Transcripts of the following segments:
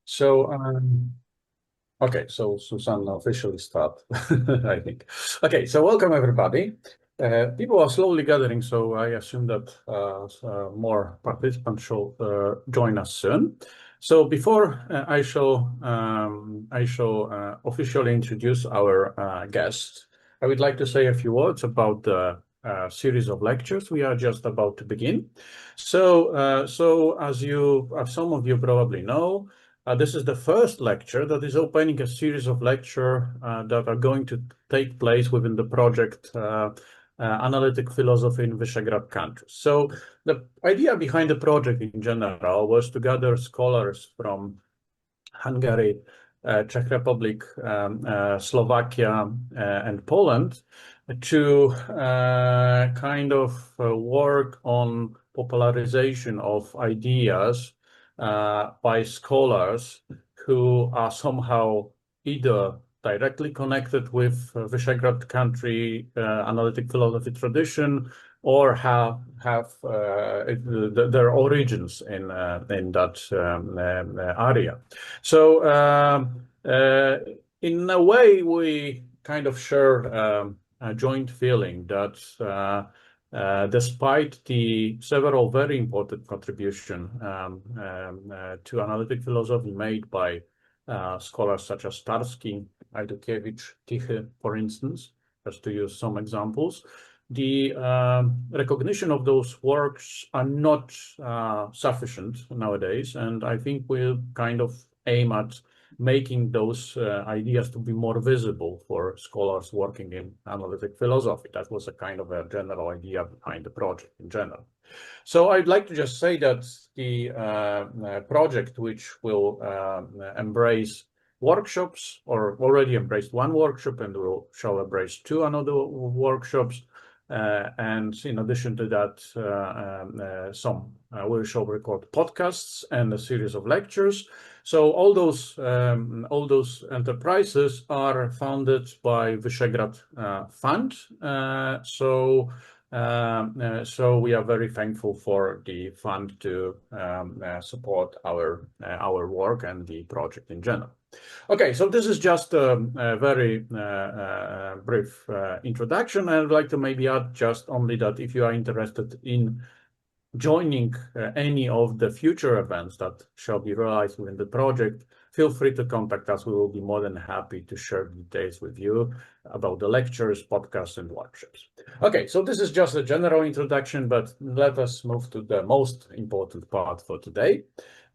So, okay, so Susan officially start, I think. Okay, so welcome everybody. People are slowly gathering, so I assume that more participants should join us soon. So before I shall officially introduce our guest, I would like to say a few words about the series of lectures we are just about to begin. So as some of you probably know, this is the first lecture that is opening a series of lectures that are going to take place within the project Analytic Philosophy in Visegrad Countries. So the idea behind the project in general was to gather scholars from Hungary, Czech Republic, Slovakia, and Poland to kind of work on popularization of ideas by scholars who are somehow either directly connected with Visegrad country analytic philosophy tradition, or have their origins in that area. So in a way, we kind of share a joint feeling that despite the several very important contributions to analytic philosophy made by scholars such as Starski, Ajdukiewicz, Tichy, for instance, just to use some examples, the recognition of those works are not sufficient nowadays, and I think we'll kind of aim at making those ideas to be more visible for scholars working in analytic philosophy. That was a kind of a general idea behind the project in general. So I'd like to just say that the project, which will embrace workshops, or already embraced one workshop and shall embrace two another workshops, and in addition to that, we shall record podcasts and a series of lectures. So all those enterprises are funded by Visegrad Fund. So we are very thankful for the fund to support our work and the project in general. Okay, so this is just a very brief introduction. I'd like to maybe add just only that if you are interested in joining any of the future events that shall be realized within the project, feel free to contact us. We will be more than happy to share details with you about the lectures, podcasts, and workshops. Okay, so this is just a general introduction, but let us move to the most important part for today.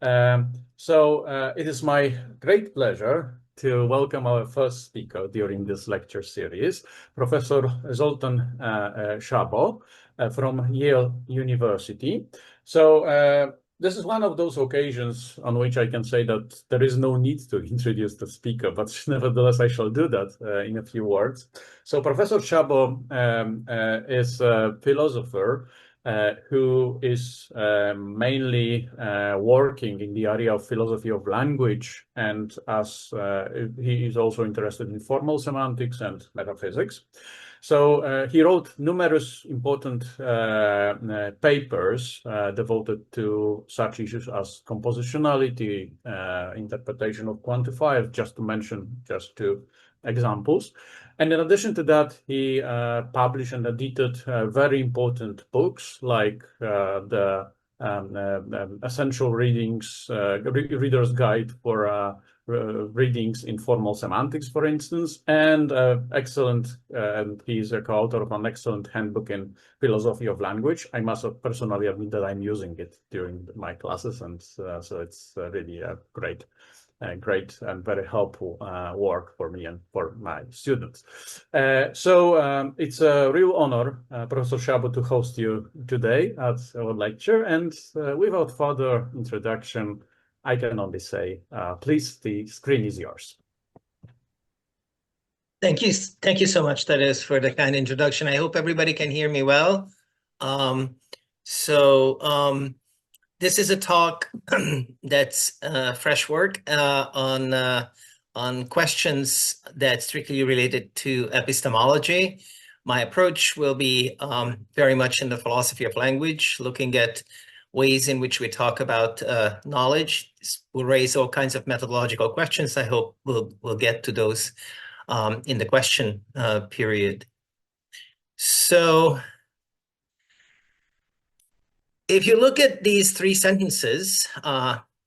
It is my great pleasure to welcome our first speaker during this lecture series, Professor Zoltán Szabó from Yale University. So this is one of those occasions on which I can say that there is no need to introduce the speaker, but nevertheless, I shall do that in a few words. So Professor Szabó is a philosopher who is mainly working in the area of philosophy of language, and as he is also interested in formal semantics and metaphysics. So he wrote numerous important papers devoted to such issues as compositionality, interpretation of quantifiers, just to mention just two examples. And in addition to that, he published and edited very important books like the Essential Readings, Reader's Guide for Readings in Formal Semantics, for instance, and excellent, and he's a co-author of an excellent handbook in philosophy of language. I must personally admit that I'm using it during my classes, and so it's really a great and very helpful work for me and for my students. So it's a real honor, Professor Szabó, to host you today at our lecture. And without further introduction, I can only say, please, the screen is yours. Thank you so much, Tadeus, for the kind introduction. I hope everybody can hear me well. This is a talk that's fresh work on questions that's strictly related to epistemology. My approach will be very much in the philosophy of language, looking at ways in which we talk about knowledge. This will raise all kinds of methodological questions. I hope we'll get to those in the question period. So if you look at these three sentences,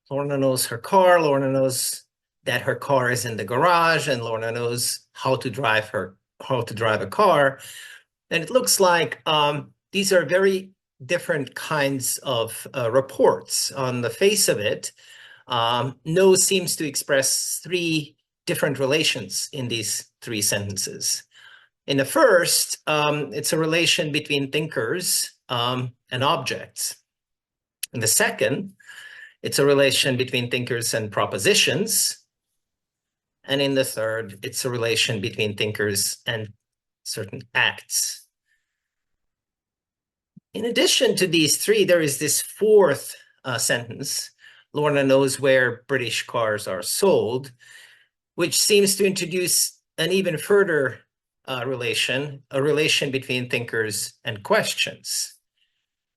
Lorna knows her car, Lorna knows that her car is in the garage, and Lorna knows how to drive a car. And it looks like these are very different kinds of reports. On the face of it, know seems to express three different relations in these three sentences. In the first, it's a relation between thinkers and objects. In the second, it's a relation between thinkers and propositions. And in the third, it's a relation between thinkers and certain acts. In addition to these three, there is this fourth sentence, Lorna knows where British cars are sold, which seems to introduce an even further relation, a relation between thinkers and questions.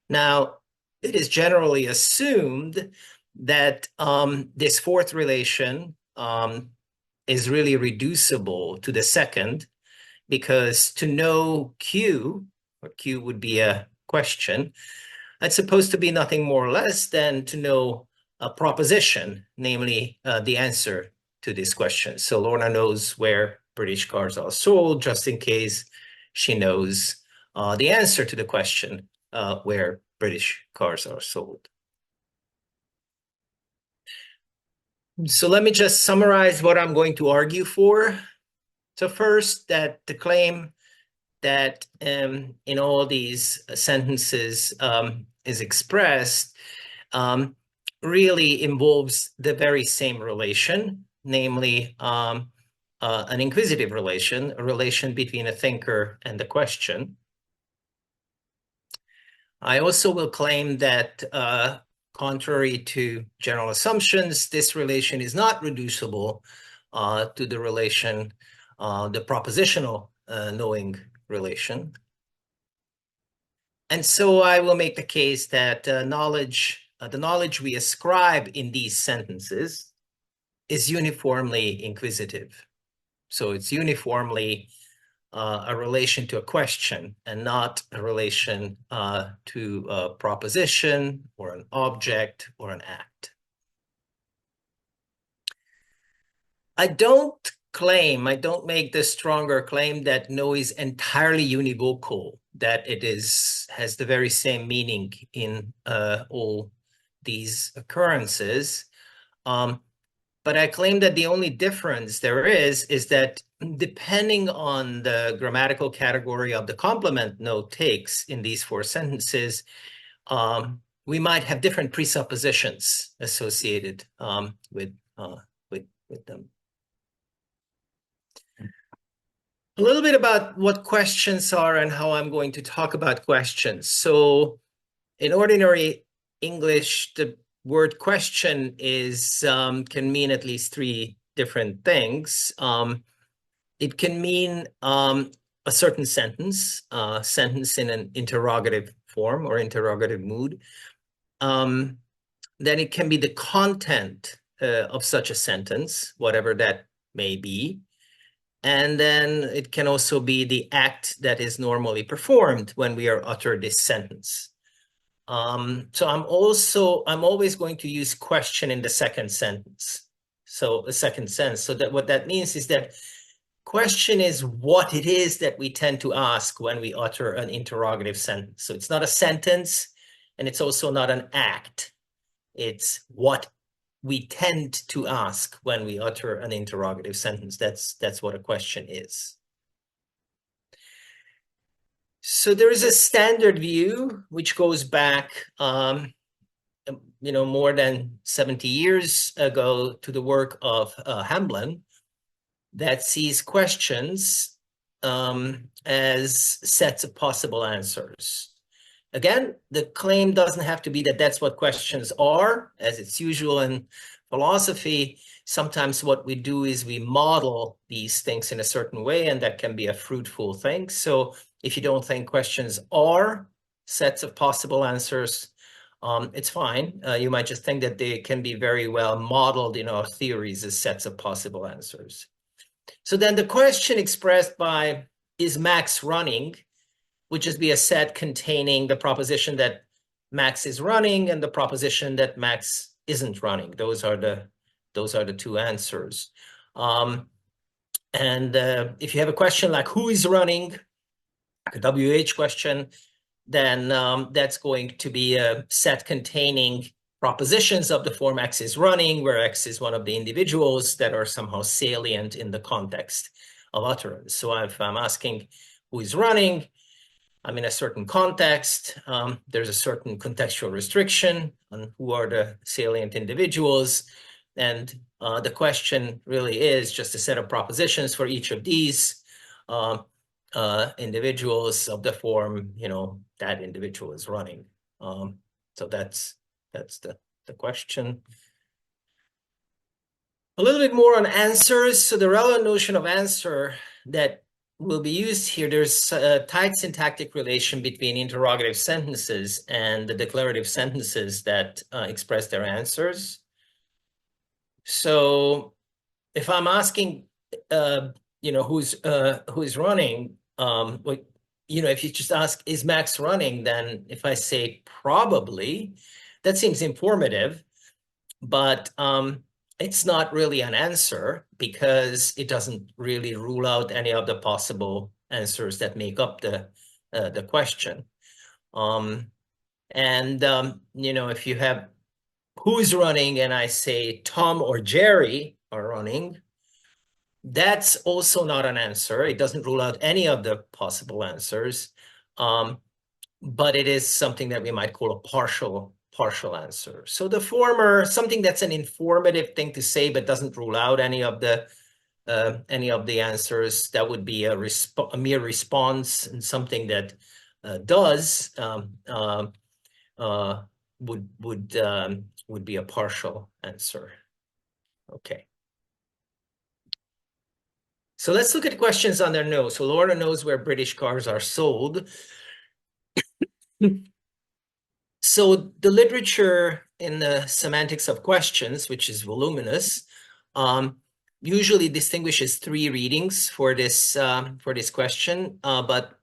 Now, it is generally assumed that this fourth relation is really reducible to the second, because to know Q, or Q would be a question, that's supposed to be nothing more or less than to know a proposition, namely the answer to this question. So Lorna knows where British cars are sold, just in case she knows the answer to the question where British cars are sold. So let me just summarize what I'm going to argue for. So first, that the claim that in all these sentences is expressed really involves the very same relation, namely an inquisitive relation, a relation between a thinker and the question. I also will claim that contrary to general assumptions, this relation is not reducible to the relation, the propositional knowing relation. And so I will make the case that the knowledge we ascribe in these sentences is uniformly inquisitive. So it's uniformly a relation to a question and not a relation to a proposition or an object or an act. I don't make the stronger claim that no is entirely univocal, that it has the very same meaning in all these occurrences. But I claim that the only difference there is that depending on the grammatical category of the complement no takes in these four sentences, we might have different presuppositions associated with them. A little bit about what questions are and how I'm going to talk about questions. So in ordinary English, the word question is can mean at least three different things. It can mean a certain sentence in an interrogative form or interrogative mood. Then it can be the content of such a sentence, whatever that may be. And then it can also be the act that is normally performed when we are uttered this sentence. So I'm always going to use question in the second sentence. So the second sense. So that what that means is that question is what it is that we tend to ask when we utter an interrogative sentence. So it's not a sentence, and it's also not an act. It's what we tend to ask when we utter an interrogative sentence. That's what a question is. So there is a standard view which goes back, more than 70 years ago to the work of Hamblin, that sees questions as sets of possible answers. Again, the claim doesn't have to be that that's what questions are, as it's usual in philosophy. Sometimes what we do is we model these things in a certain way, and that can be a fruitful thing. So if you don't think questions are sets of possible answers, It's fine. You might just think that they can be very well modeled in our theories as sets of possible answers. So then the question expressed by is Max running would just be a set containing the proposition that Max is running and the proposition that Max isn't running. Those are the two answers. If you have a question like who is running, like a WH question, then that's going to be a set containing propositions of the form X is running, where X is one of the individuals that are somehow salient in the context of utterance. So if I'm asking who is running, I'm in a certain context. There's a certain contextual restriction on who are the salient individuals. And the question really is just a set of propositions for each of these individuals of the form, that individual is running. So that's the question. A little bit more on answers. So the relevant notion of answer that will be used here, there's a tight syntactic relation between interrogative sentences and the declarative sentences that express their answers. So if I'm asking, who's running, if you just ask, is Max running? Then if I say probably, that seems informative, but it's not really an answer because it doesn't really rule out any of the possible answers that make up the question. If you have who's running and I say Tom or Jerry are running, that's also not an answer. It doesn't rule out any of the possible answers, but it is something that we might call a partial answer. So the former, something that's an informative thing to say but doesn't rule out any of the answers, that would be a mere response, and something that does would be a partial answer. Okay. So let's look at questions on their nose. So Lorna knows where British cars are sold. So the literature in the semantics of questions, which is voluminous, usually distinguishes 3 readings for this question, but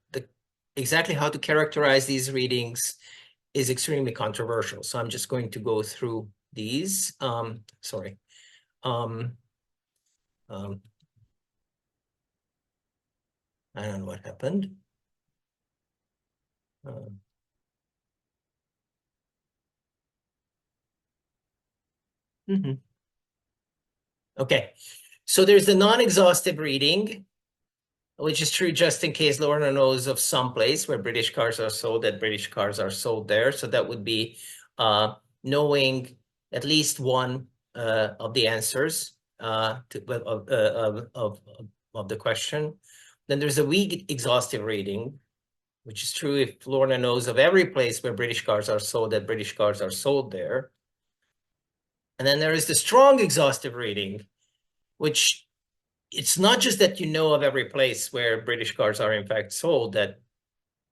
exactly how to characterize these readings is extremely controversial. So I'm just going to go through these. Sorry. I don't know what happened. Okay, so there's the non-exhaustive reading, which is true just in case Lorna knows of some place where British cars are sold, that British cars are sold there. So that would be knowing at least one of the answers of the question. Then there's a weak exhaustive reading, which is true if Lorna knows of every place where British cars are sold, that British cars are sold there. And then there is the strong exhaustive reading, which it's not just that you know of every place where British cars are in fact sold,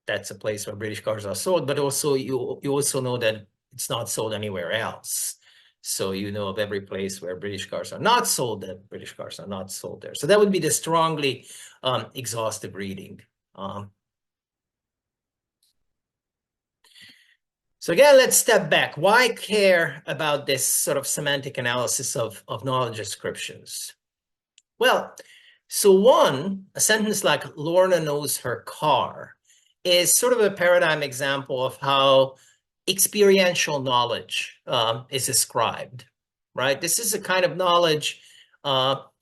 that's a place where British cars are sold, but also you also know that it's not sold anywhere else. So you know of every place where British cars are not sold, that British cars are not sold there. So that would be the strongly exhaustive reading. So again, let's step back. Why care about this sort of semantic analysis of knowledge descriptions? Well, so one, a sentence like Lorna knows her car is sort of a paradigm example of how experiential knowledge is ascribed, right? This is a kind of knowledge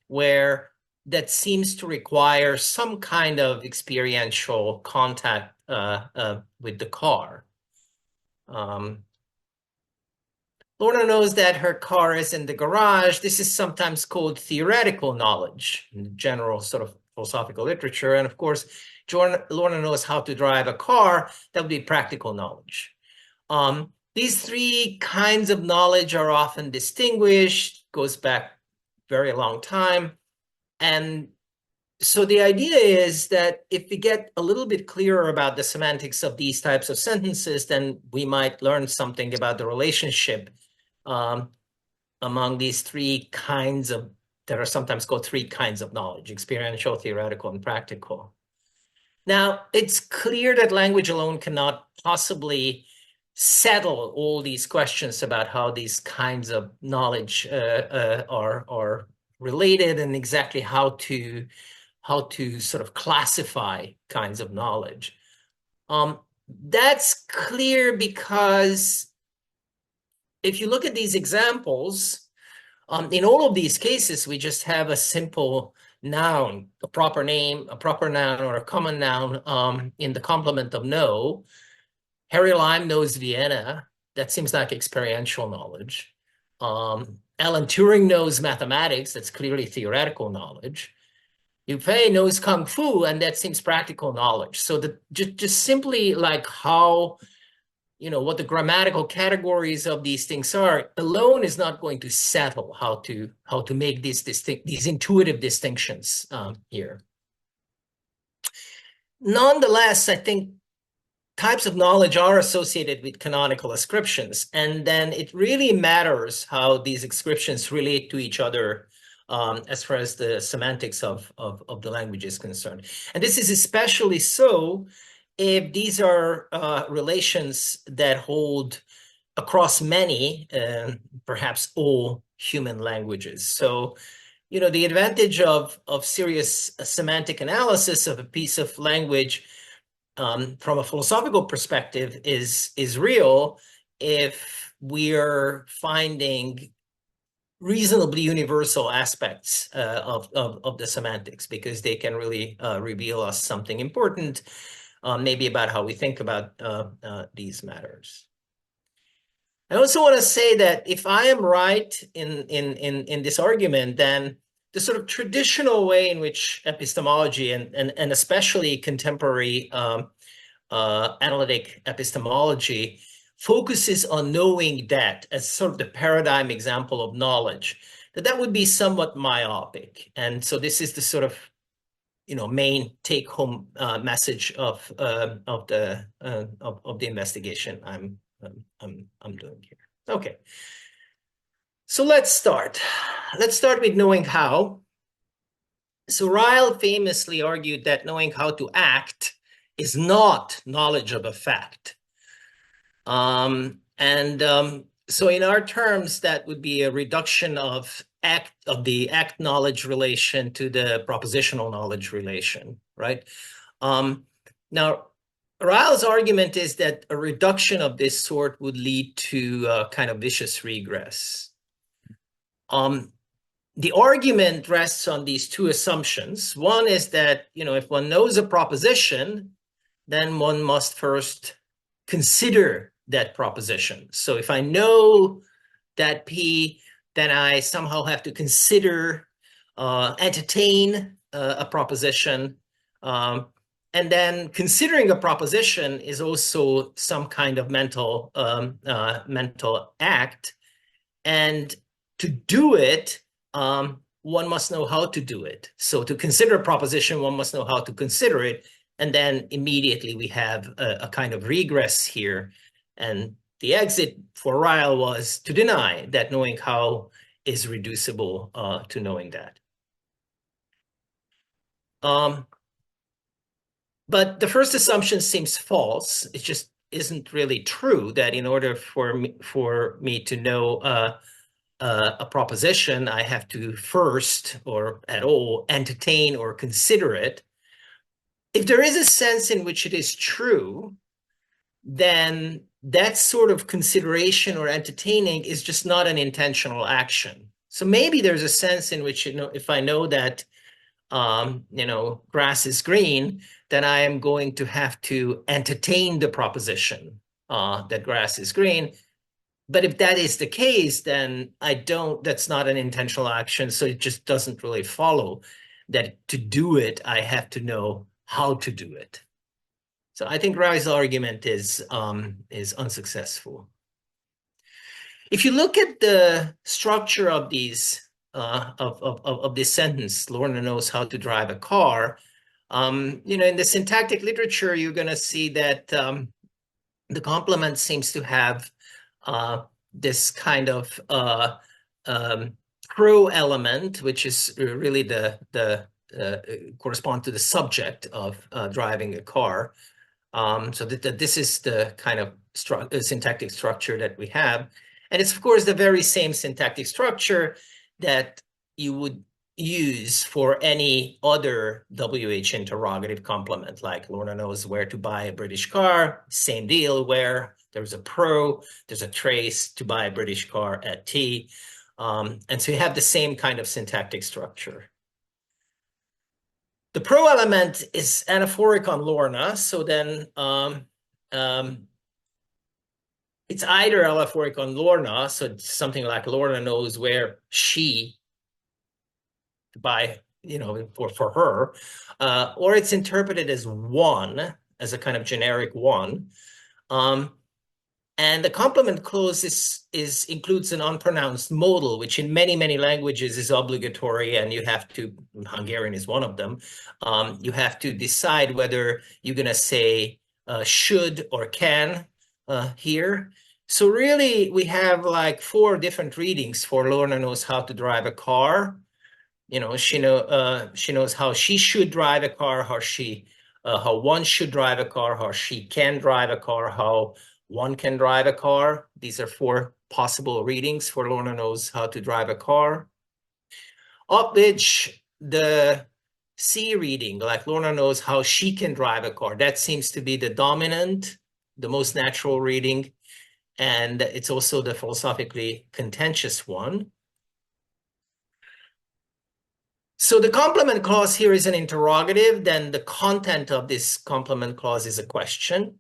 where that seems to require some kind of experiential contact with the car. Lorna knows that her car is in the garage. This is sometimes called theoretical knowledge in general sort of philosophical literature. And of course, Lorna knows how to drive a car. That would be practical knowledge. These 3 kinds of knowledge are often distinguished, goes back very long time. And So the idea is that if we get a little bit clearer about the semantics of these types of sentences, then we might learn something about the relationship among these three kinds of, that are sometimes called three kinds of knowledge: experiential, theoretical, and practical. Now, it's clear that language alone cannot possibly settle all these questions about how these kinds of knowledge are related, and exactly how to sort of classify kinds of knowledge. That's clear because if you look at these examples, in all of these cases, we just have a simple noun, a proper name, a proper noun, or a common noun in the complement of know. Harry Lime knows Vienna. That seems like experiential knowledge. Alan Turing knows mathematics. That's clearly theoretical knowledge. Yu Fei knows Kung Fu, and that seems practical knowledge. So just simply like how, what the grammatical categories of these things are alone is not going to settle how to make these intuitive distinctions here. Nonetheless, I think types of knowledge are associated with canonical ascriptions, and then it really matters how these ascriptions relate to each other as far as the semantics of the language is concerned. And this is especially so if these are relations that hold across many, perhaps all human languages. So, the advantage of serious semantic analysis of a piece of language from a philosophical perspective is real if we're finding reasonably universal aspects of the semantics, because they can really reveal us something important, maybe about how we think about these matters. I also want to say that if I am right in this argument, then the sort of traditional way in which epistemology and especially contemporary analytic epistemology focuses on knowing that as sort of the paradigm example of knowledge, that would be somewhat myopic. And so this is the sort of main take-home message of the investigation I'm doing here. Okay, so let's start. Let's start with knowing how. So Ryle famously argued that knowing how to act is not knowledge of a fact. So in our terms, that would be a reduction of the act knowledge relation to the propositional knowledge relation, right? Now, Ryle's argument is that a reduction of this sort would lead to a kind of vicious regress. The argument rests on these two assumptions. One is that, if one knows a proposition, then one must first consider that proposition. So if I know that P, then I somehow have to consider, entertain a proposition. And then considering a proposition is also some kind of mental act. And to do it, one must know how to do it. So to consider a proposition, one must know how to consider it. And then immediately we have a kind of regress here. And the exit for Ryle was to deny that knowing how is reducible to knowing that. But the first assumption seems false. It just isn't really true that in order for me to know a proposition, I have to first or at all entertain or consider it. If there is a sense in which it is true, then that sort of consideration or entertaining is just not an intentional action. So maybe there's a sense in which, if I know that, grass is green, then I am going to have to entertain the proposition that grass is green. But if that is the case, then that's not an intentional action. So it just doesn't really follow that to do it, I have to know how to do it. So I think Ryle's argument is unsuccessful. If you look at the structure of these of this sentence. Lorna knows how to drive a car. You know, in the syntactic literature, you're going to see that the complement seems to have this kind of pro element, which is really the correspond to the subject of driving a car. So this is the kind of syntactic structure that we have. And it's, of course, the very same syntactic structure that you would use for any other WH interrogative complement, like Lorna knows where to buy a British car, same deal, where there's a pro, there's a trace to buy a British car at T. And so you have the same kind of syntactic structure. The pro element is anaphoric on Lorna, so then it's either anaphoric on Lorna, so it's something like Lorna knows where she to buy, you know, for her, or it's interpreted as one, as a kind of generic one. And the complement clause includes an unpronounced modal, which in many languages is obligatory, and you have to, Hungarian is one of them, you have to decide whether you're going to say should or can here. So really, we have like 4 different readings for Lorna knows how to drive a car. You know, she knows how she should drive a car, how one should drive a car, how she can drive a car, how one can drive a car. These are 4 possible readings for Lorna knows how to drive a car. Of which the C reading, like Lorna knows how she can drive a car, that seems to be the dominant, the most natural reading. And it's also the philosophically contentious one. So the complement clause here is an interrogative, then the content of this complement clause is a question.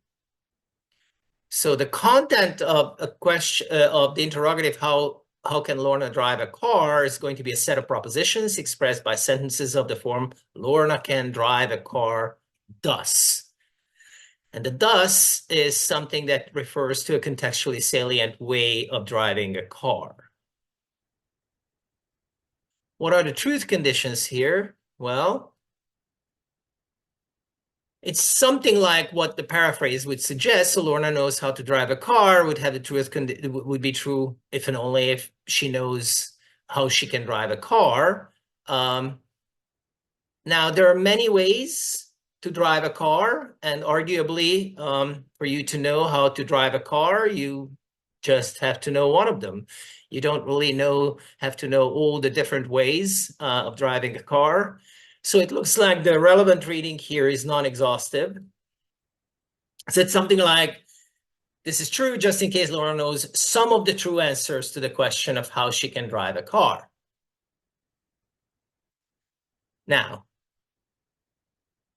So the content of a question of the interrogative, how can Lorna drive a car, is going to be a set of propositions expressed by sentences of the form Lorna can drive a car thus. And the thus is something that refers to a contextually salient way of driving a car. What are the truth conditions here? Well, it's something like what the paraphrase would suggest. So Lorna knows how to drive a car would have the truth would be true if and only if she knows how she can drive a car. Now, there are many ways to drive a car, and arguably, for you to know how to drive a car, you just have to know one of them. You don't really have to know all the different ways of driving a car. So it looks like the relevant reading here is non-exhaustive. So it's something like, this is true just in case Lorna knows some of the true answers to the question of how she can drive a car. Now,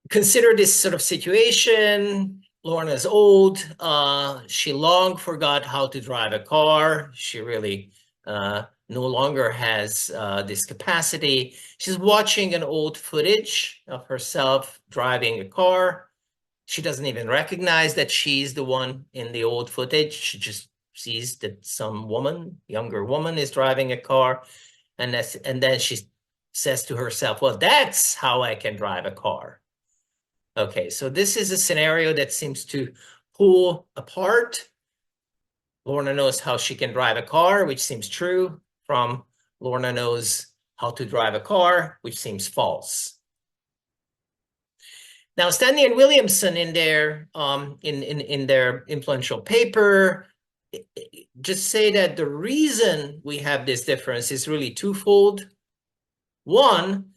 consider this sort of situation. Lorna's old. She long forgot how to drive a car. She really no longer has this capacity. She's watching an old footage of herself driving a car. She doesn't even recognize that she's the one in the old footage. She just sees that some woman, younger woman, is driving a car. And then she says to herself, well, that's how I can drive a car. Okay, so this is a scenario that seems to pull apart. Lorna knows how she can drive a car, which seems true, from Lorna knows how to drive a car, which seems false. Now, Stanley and Williamson in their influential paper just say that the reason we have this difference is really twofold. One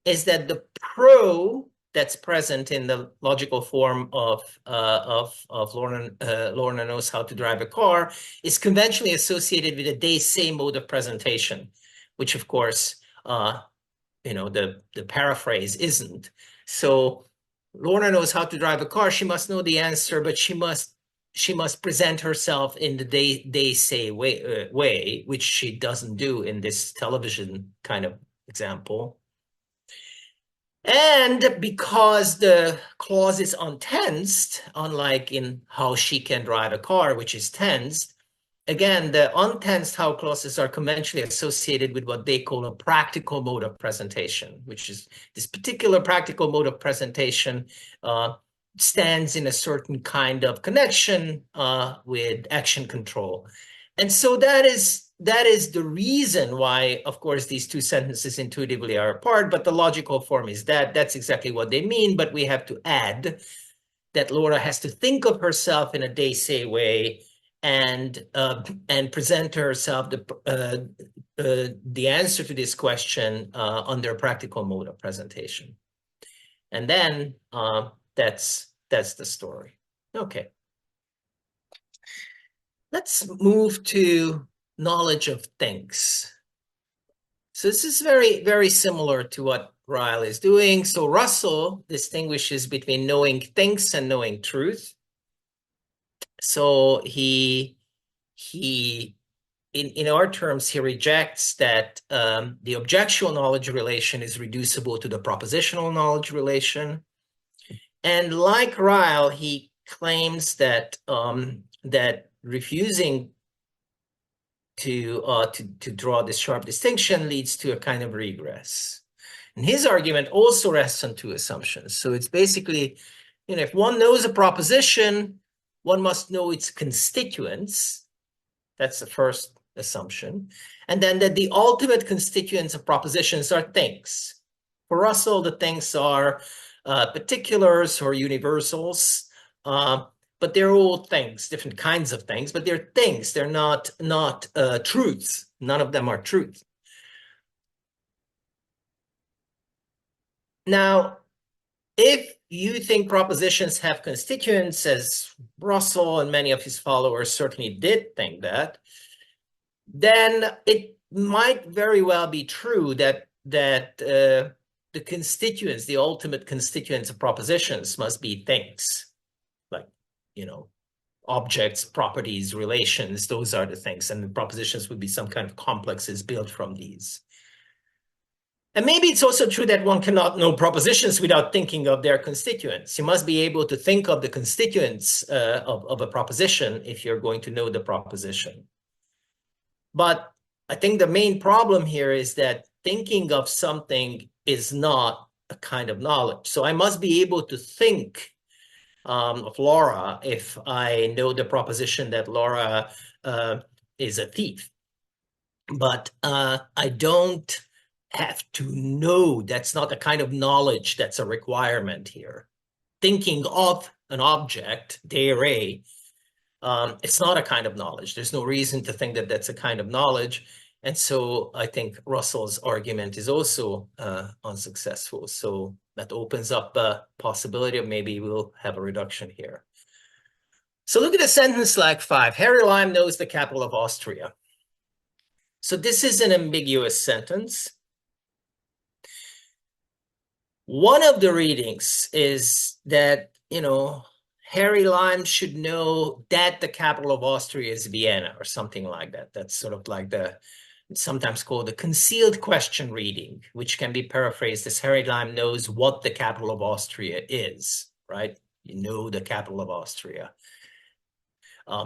is that the pro that's present in the logical form of Lorna knows how to drive a car is conventionally associated with a they say mode of presentation, which of course, you know, the paraphrase isn't. So Lorna knows how to drive a car. She must know the answer, but she must present herself in the they say way, which she doesn't do in this television kind of example. And because the clause is untensed, unlike in how she can drive a car, which is tensed, again, the untensed how clauses are conventionally associated with what they call a practical mode of presentation, which is this particular practical mode of presentation stands in a certain kind of connection with action control. And so that is the reason why, of course, these two sentences intuitively are apart, but the logical form is that. That's exactly what they mean, but we have to add that Laura has to think of herself in a they say way and present herself the answer to this question under a practical mode of presentation. And then that's the story. Okay. Let's move to knowledge of things. So this is very, very similar to what Ryle is doing. So Russell distinguishes between knowing things and knowing truth. So in our terms, he rejects that the objectual knowledge relation is reducible to the propositional knowledge relation. And like Ryle, he claims that that refusing to draw this sharp distinction leads to a kind of regress. And his argument also rests on two assumptions. So it's basically, if one knows a proposition, one must know its constituents. That's the first assumption. And then that the ultimate constituents of propositions are things. For Russell, the things are particulars or universals, but they're all things, different kinds of things, but they're things. They're not truths. None of them are truth. Now, if you think propositions have constituents, as Russell and many of his followers certainly did think that, then it might very well be true that the constituents, the ultimate constituents of propositions must be things, like, objects, properties, relations. Those are the things, and the propositions would be some kind of complexes built from these. And maybe it's also true that one cannot know propositions without thinking of their constituents. You must be able to think of the constituents of a proposition if you're going to know the proposition. But I think the main problem here is that thinking of something is not a kind of knowledge. So I must be able to think of Laura if I know the proposition that Laura is a thief. But I don't have to know. That's not a kind of knowledge that's a requirement here. Thinking of an object, de re, it's not a kind of knowledge. There's no reason to think that that's a kind of knowledge. And so I think Russell's argument is also unsuccessful. So that opens up a possibility of maybe we'll have a reduction here. So look at a sentence like 5. Harry Lime knows the capital of Austria. So this is an ambiguous sentence. One of the readings is that, Harry Lime should know that the capital of Austria is Vienna or something like that. That's sort of like sometimes called the concealed question reading, which can be paraphrased as Harry Lime knows what the capital of Austria is, right? You know the capital of Austria.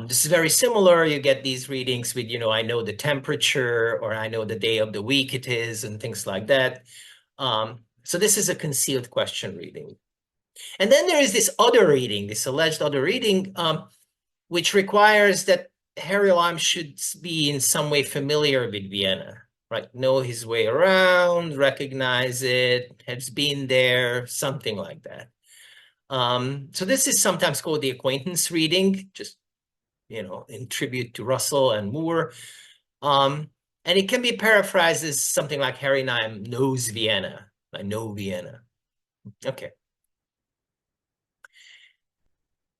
This is very similar. You get these readings with, I know the temperature, or I know the day of the week it is, and things like that. So this is a concealed question reading. And then there is this other reading, this alleged other reading, which requires that Harry Lime should be in some way familiar with Vienna, right? Know his way around, recognize it, has been there, something like that. So this is sometimes called the acquaintance reading, just, in tribute to Russell and Moore. And it can be paraphrased as something like Harry Lime knows Vienna. I know Vienna. Okay.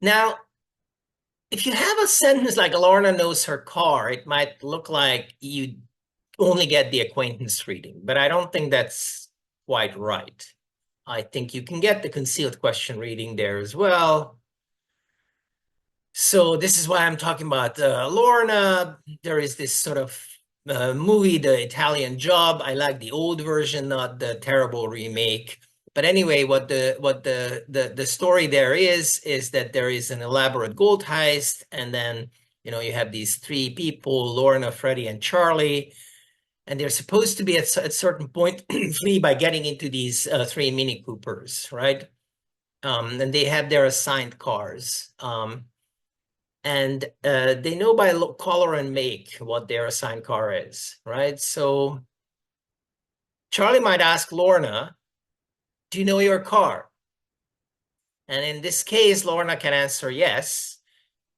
Now, if you have a sentence like Lorna knows her car, it might look like you only get the acquaintance reading, but I don't think that's quite right. I think you can get the concealed question reading there as well. So this is why I'm talking about Lorna. There is this sort of movie, The Italian Job. I like the old version, not the terrible remake. But anyway, what the story there is that there is an elaborate gold heist, and then You know, you have these three people, Lorna, Freddie, and Charlie, and they're supposed to be at a certain point free by getting into these three Mini Coopers, right? And they have their assigned cars. And they know by color and make what their assigned car is, right? So Charlie might ask Lorna, do you know your car? And in this case, Lorna can answer yes,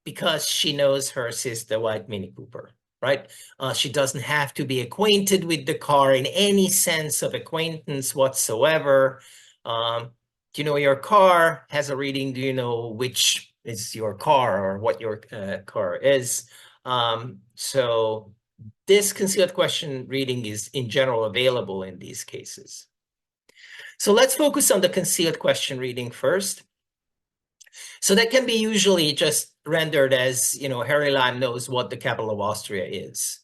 because she knows hers is the white Mini Cooper, right? She doesn't have to be acquainted with the car in any sense of acquaintance whatsoever. Do you know your car? Has a reading, do you know which is your car or what your car is? So this concealed question reading is in general available in these cases. So let's focus on the concealed question reading first. So that can be usually just rendered as, you know, Harry Lamb knows what the capital of Austria is.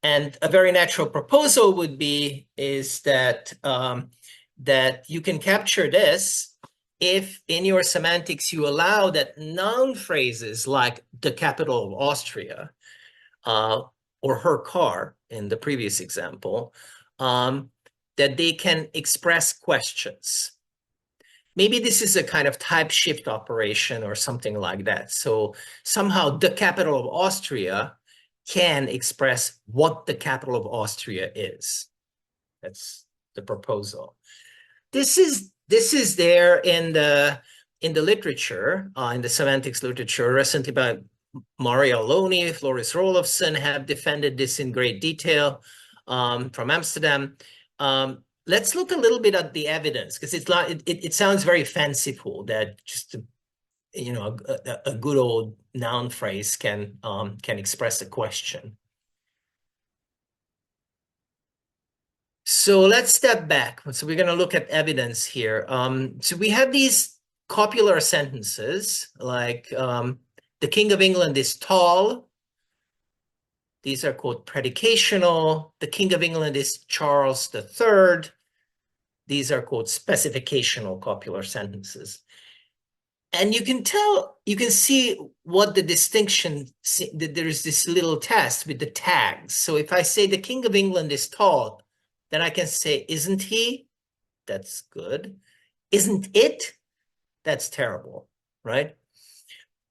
And a very natural proposal would be is that, that you can capture this if in your semantics you allow that noun phrases like the capital of Austria or her car in the previous example, that they can express questions. Maybe this is a kind of type shift operation or something like that. So somehow the capital of Austria can express what the capital of Austria is. That's the proposal. This is there in the literature, in the semantics literature, recently by Mario Loney, Floris Rolofsson have defended this in great detail from Amsterdam. Let's look a little bit at the evidence, because it sounds very fanciful that just you know a good old noun phrase can express a question. So let's step back. So we're going to look at evidence here. So we have these copular sentences like the King of England is tall. These are called predicational. The King of England is Charles III. These are called specificational copular sentences. And you can see what the distinction, there's this little test with the tags. So if I say the King of England is tall, then I can say, isn't he? That's good. Isn't it? That's terrible, right?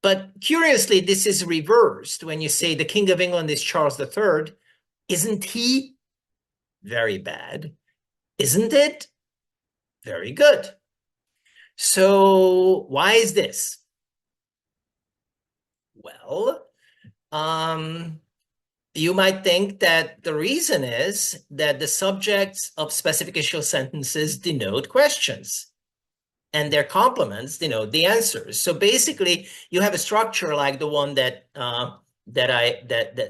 But curiously, this is reversed when you say the King of England is Charles III. Isn't he? Very bad. Isn't it? Very good. So why is this? Well, you might think that the reason is that the subjects of specificational sentences denote questions, and their complements denote the answers. So basically, you have a structure like the one that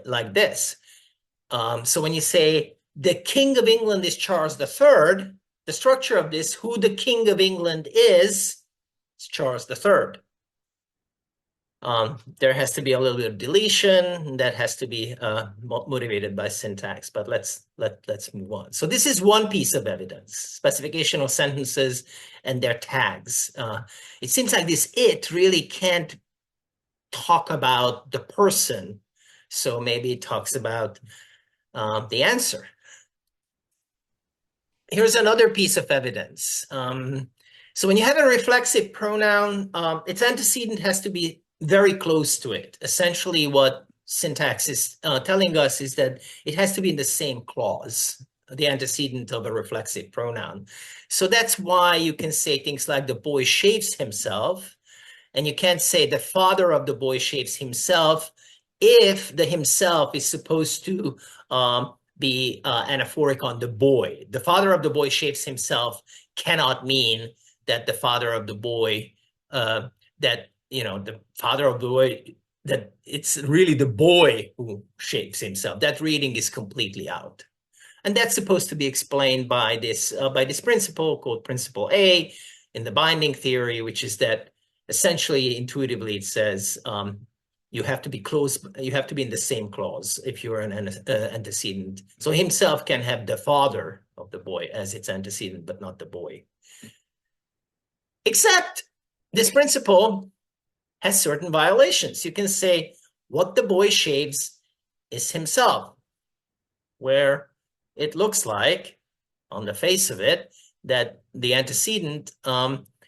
like this. So when you say the King of England is Charles III, the structure of this, who the King of England is Charles III. There has to be a little bit of deletion that has to be motivated by syntax, but let's move on. So this is one piece of evidence, specificational sentences and their tags. It seems like this it really can't talk about the person, so maybe it talks about the answer. Here's another piece of evidence. So when you have a reflexive pronoun, its antecedent has to be very close to it. Essentially, what syntax is telling us is that it has to be in the same clause, the antecedent of a reflexive pronoun. So that's why you can say things like the boy shaves himself, and you can't say the father of the boy shaves himself if the himself is supposed to be anaphoric on the boy. The father of the boy shaves himself cannot mean that the father of the boy, the father of the boy, that it's really the boy who shaves himself. That reading is completely out. And that's supposed to be explained by this principle called principle A in the binding theory, which is that essentially intuitively it says you have to be close, you have to be in the same clause if you're an antecedent. So himself can have the father of the boy as its antecedent, but not the boy. Except this principle has certain violations. You can say what the boy shaves is himself, where it looks like, on the face of it, that the antecedent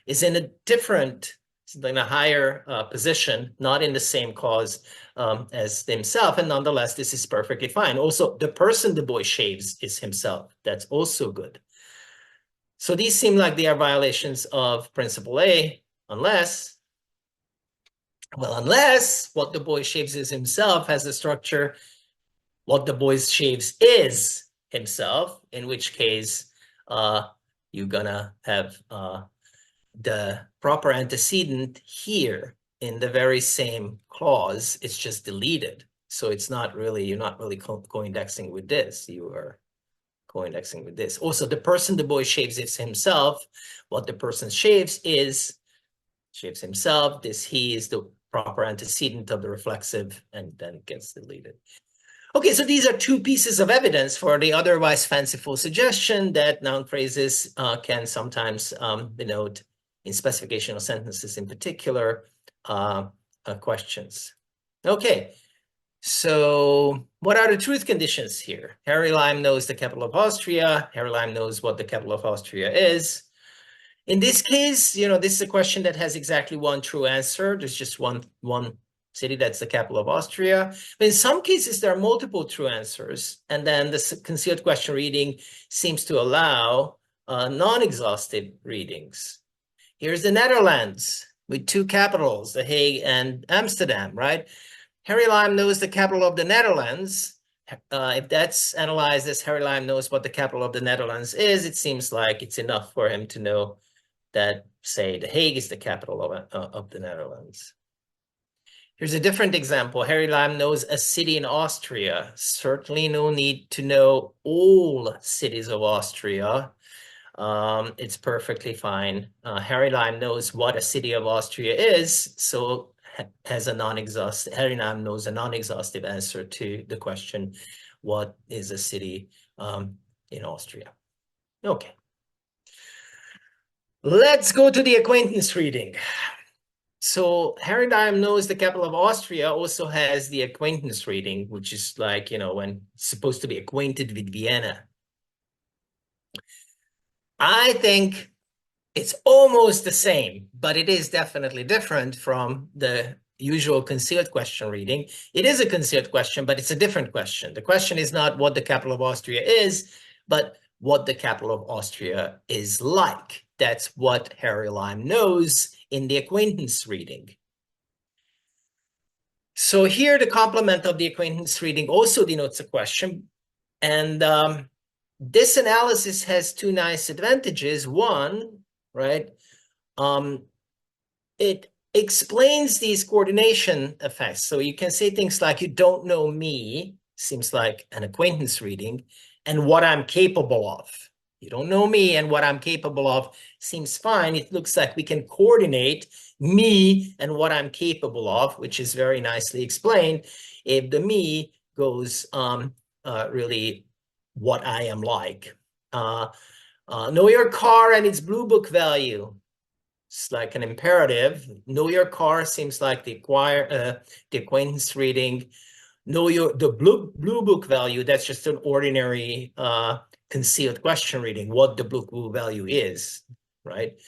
is in a different, in a higher position, not in the same cause as himself, and nonetheless, this is perfectly fine. Also, the person the boy shaves is himself. That's also good. So these seem like they are violations of principle A, unless what the boy shaves is himself has the structure what the boy shaves is himself, in which case you're gonna have the proper antecedent here in the very same clause. It's just deleted. So it's not really, you're not really co-indexing with this. You are co-indexing with this. Also, the person the boy shaves is himself. What the person shaves himself. This he is the proper antecedent of the reflexive, and then it gets deleted. Okay, so these are two pieces of evidence for the otherwise fanciful suggestion that noun phrases can sometimes denote, in specificational sentences in particular, questions. Okay, so what are the truth conditions here? Harry Lime knows the capital of Austria. Harry Lime knows what the capital of Austria is. In this case, this is a question that has exactly one true answer. There's just one city that's the capital of Austria. But in some cases, there are multiple true answers. And then the concealed question reading seems to allow non-exhaustive readings. Here's the Netherlands with two capitals, The Hague and Amsterdam, right? Harry Lime knows the capital of the Netherlands. If that's analyzed as Harry Lime knows what the capital of the Netherlands is, it seems like it's enough for him to know that, say, The Hague is the capital of the Netherlands. Here's a different example. Harry Lime knows a city in Austria. Certainly no need to know all cities of Austria. It's perfectly fine. Harry Lime knows what a city of Austria is, so has a non-exhaustive, Harry Lime knows a non-exhaustive answer to the question, what is a city in Austria? Okay. Let's go to the acquaintance reading. So Harry Lime knows the capital of Austria also has the acquaintance reading, which is like, when it's supposed to be acquainted with Vienna. I think it's almost the same, but it is definitely different from the usual concealed question reading. It is a concealed question, but it's a different question. The question is not what the capital of Austria is, but what the capital of Austria is like. That's what Harry Lime knows in the acquaintance reading. So here the complement of the acquaintance reading also denotes a question. And this analysis has two nice advantages. One, right, it explains these coordination effects. So you can say things like, you don't know me, seems like an acquaintance reading, and what I'm capable of. You don't know me, and what I'm capable of seems fine. It looks like we can coordinate me and what I'm capable of, which is very nicely explained if the me goes really what I am like. Know your car and its blue book value. It's like an imperative. Know your car seems like the acquaintance reading. Know the blue book value. That's just an ordinary concealed question reading, what the blue book value is, right?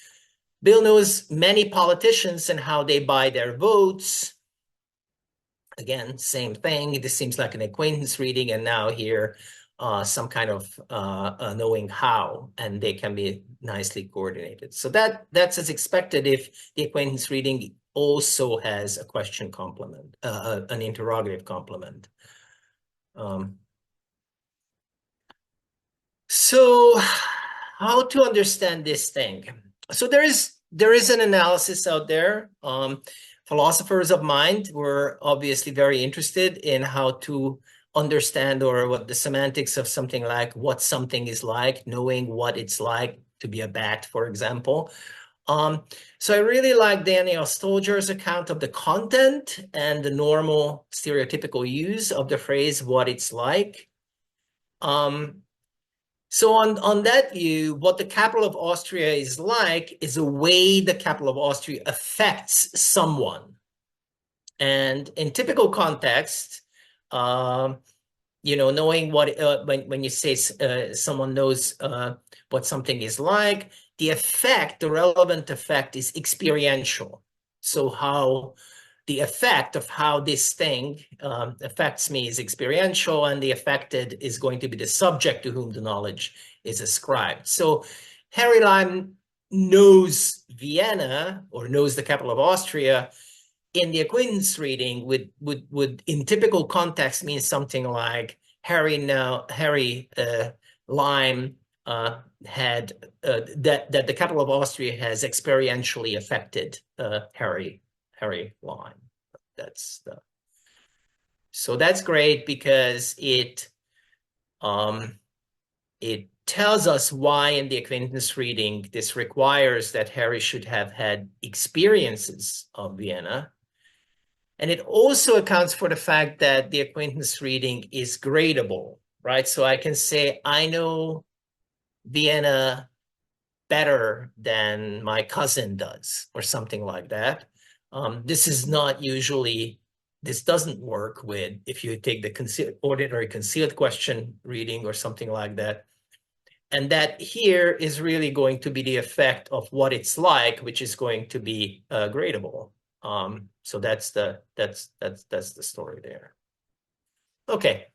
Bill knows many politicians and how they buy their votes. Again, same thing. This seems like an acquaintance reading, and now here some kind of knowing how, and they can be nicely coordinated. So that's as expected if the acquaintance reading also has a question complement, an interrogative complement. So how to understand this thing? So there is an analysis out there. Philosophers of mind were obviously very interested in how to understand or what the semantics of something like what something is like, knowing what it's like to be a bat, for example. So I really like Daniel Stolger's account of the content and the normal stereotypical use of the phrase what it's like. So on that view, what the capital of Austria is like is a way the capital of Austria affects someone. And in typical context, you know, knowing what, when you say someone knows what something is like, the effect, the relevant effect is experiential. So how the effect of how this thing affects me is experiential, and the affected is going to be the subject to whom the knowledge is ascribed. So Harry Lime knows Vienna, or knows the capital of Austria, in the acquaintance reading would in typical context mean something like Harry Lime had that the capital of Austria has experientially affected Harry Lime. So that's great, because it tells us why in the acquaintance reading this requires that Harry should have had experiences of Vienna. And it also accounts for the fact that the acquaintance reading is gradable, right? So I can say, I know Vienna better than my cousin does, or something like that. This is not usually, this doesn't work with, if you take the ordinary concealed question reading or something like that. And that here is really going to be the effect of what it's like, which is going to be gradable. So that's the story there. Okay.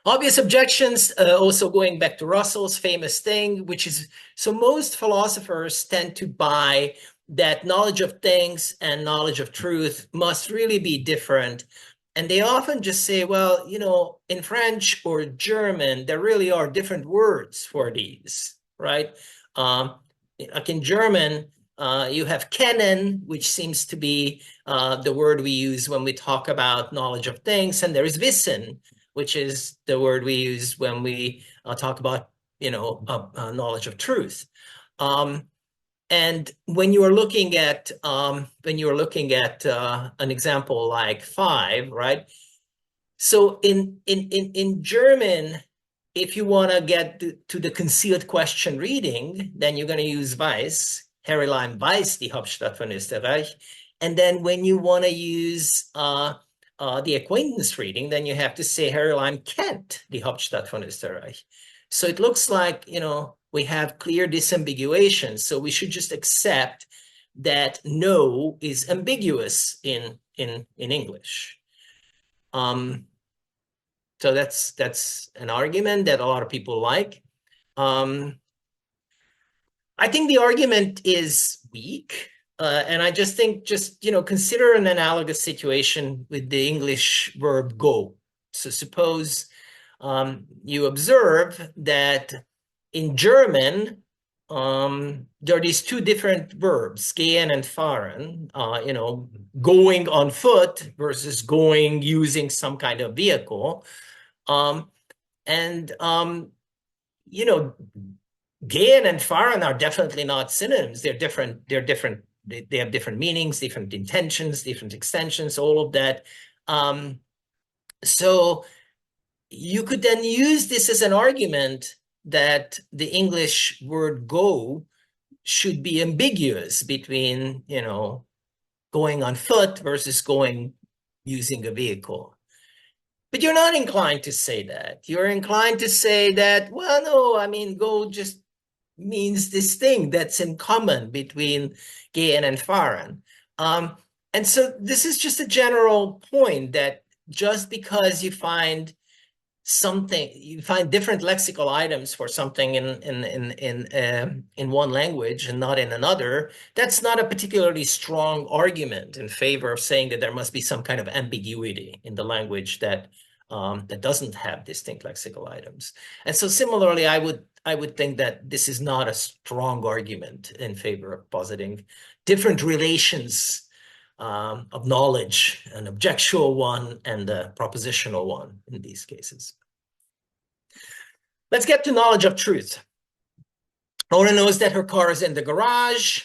Obvious objections, also going back to Russell's famous thing, which is, so most philosophers tend to buy that knowledge of things and knowledge of truth must really be different. And they often just say, well, you know, in French or German, there really are different words for these, right? Like in German, you have kennen, which seems to be the word we use when we talk about knowledge of things, and there is wissen, which is the word we use when we talk about, you know, knowledge of truth. And when you are looking at an example like 5, right? So in German, if you want to get to the concealed question reading, then you're going to use weiß. Harry Lime weiß die Hauptstadt von Österreich. And then when you want to use the acquaintance reading, then you have to say Harry Lime kennt die Hauptstadt von Österreich. So it looks like, you know, we have clear disambiguation. So we should just accept that no is ambiguous in English. So that's an argument that a lot of people like. I think the argument is weak. And I just think, you know, consider an analogous situation with the English verb go. So suppose you observe that in German, there are these two different verbs, gehen and fahren, you know, going on foot versus going using some kind of vehicle. You know, gehen and fahren are definitely not synonyms. They're different. They have different meanings, different intentions, different extensions, all of that. So you could then use this as an argument that the English word go should be ambiguous between, you know, going on foot versus going using a vehicle. But you're not inclined to say that. You're inclined to say that, well, no, I mean, go just means this thing that's in common between gehen and fahren. And so this is just a general point that just because you find something, you find different lexical items for something in one language and not in another, that's not a particularly strong argument in favor of saying that there must be some kind of ambiguity in the language that that doesn't have distinct lexical items. And so similarly, I would think that this is not a strong argument in favor of positing different relations of knowledge, an objectual one and a propositional one in these cases. Let's get to knowledge of truth. Nora knows that her car is in the garage.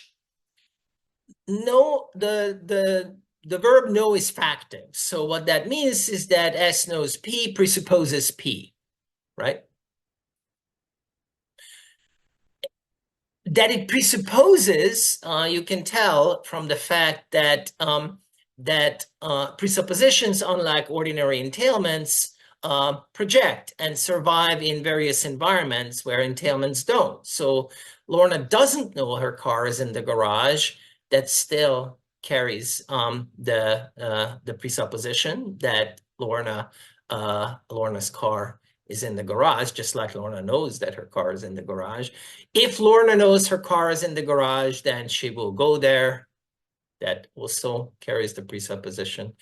No, the verb know is factive. So what that means is that S knows P presupposes P, right? That it presupposes, you can tell from the fact that that presuppositions, unlike ordinary entailments, project and survive in various environments where entailments don't. So Lorna doesn't know her car is in the garage. That still carries the presupposition that Lorna's car is in the garage, just like Lorna knows that her car is in the garage. If Lorna knows her car is in the garage, then she will go there. That also carries the presupposition.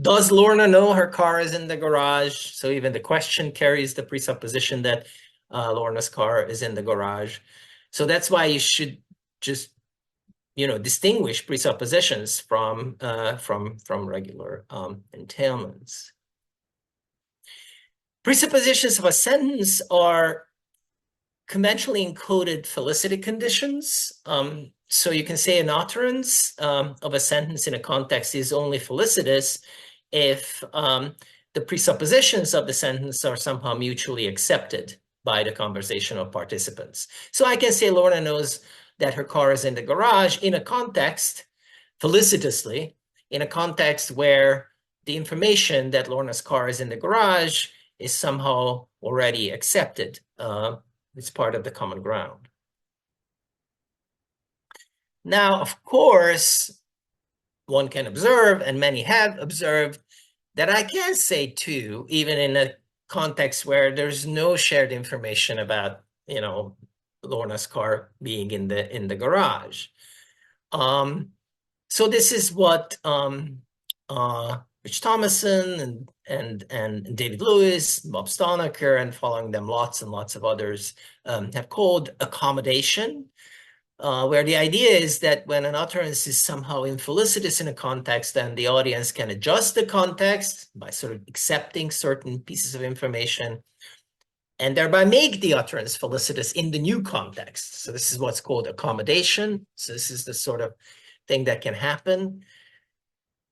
Does Lorna know her car is in the garage? So even the question carries the presupposition that Lorna's car is in the garage. So that's why you should just, distinguish presuppositions from regular entailments. Presuppositions of a sentence are conventionally encoded felicity conditions. So you can say an utterance of a sentence in a context is only felicitous if the presuppositions of the sentence are somehow mutually accepted by the conversational participants. So I can say Lorna knows that her car is in the garage in a context, felicitously, in a context where the information that Lorna's car is in the garage is somehow already accepted. It's part of the common ground. Now, of course, one can observe, and many have observed, that I can say too, even in a context where there's no shared information about, Lorna's car being in the garage. So this is what Rich Thomason and David Lewis, Bob Stonecker, and following them lots and lots of others have called accommodation, where the idea is that when an utterance is somehow infelicitous in a context, then the audience can adjust the context by sort of accepting certain pieces of information and thereby make the utterance felicitous in the new context. So this is what's called accommodation. So this is the sort of thing that can happen.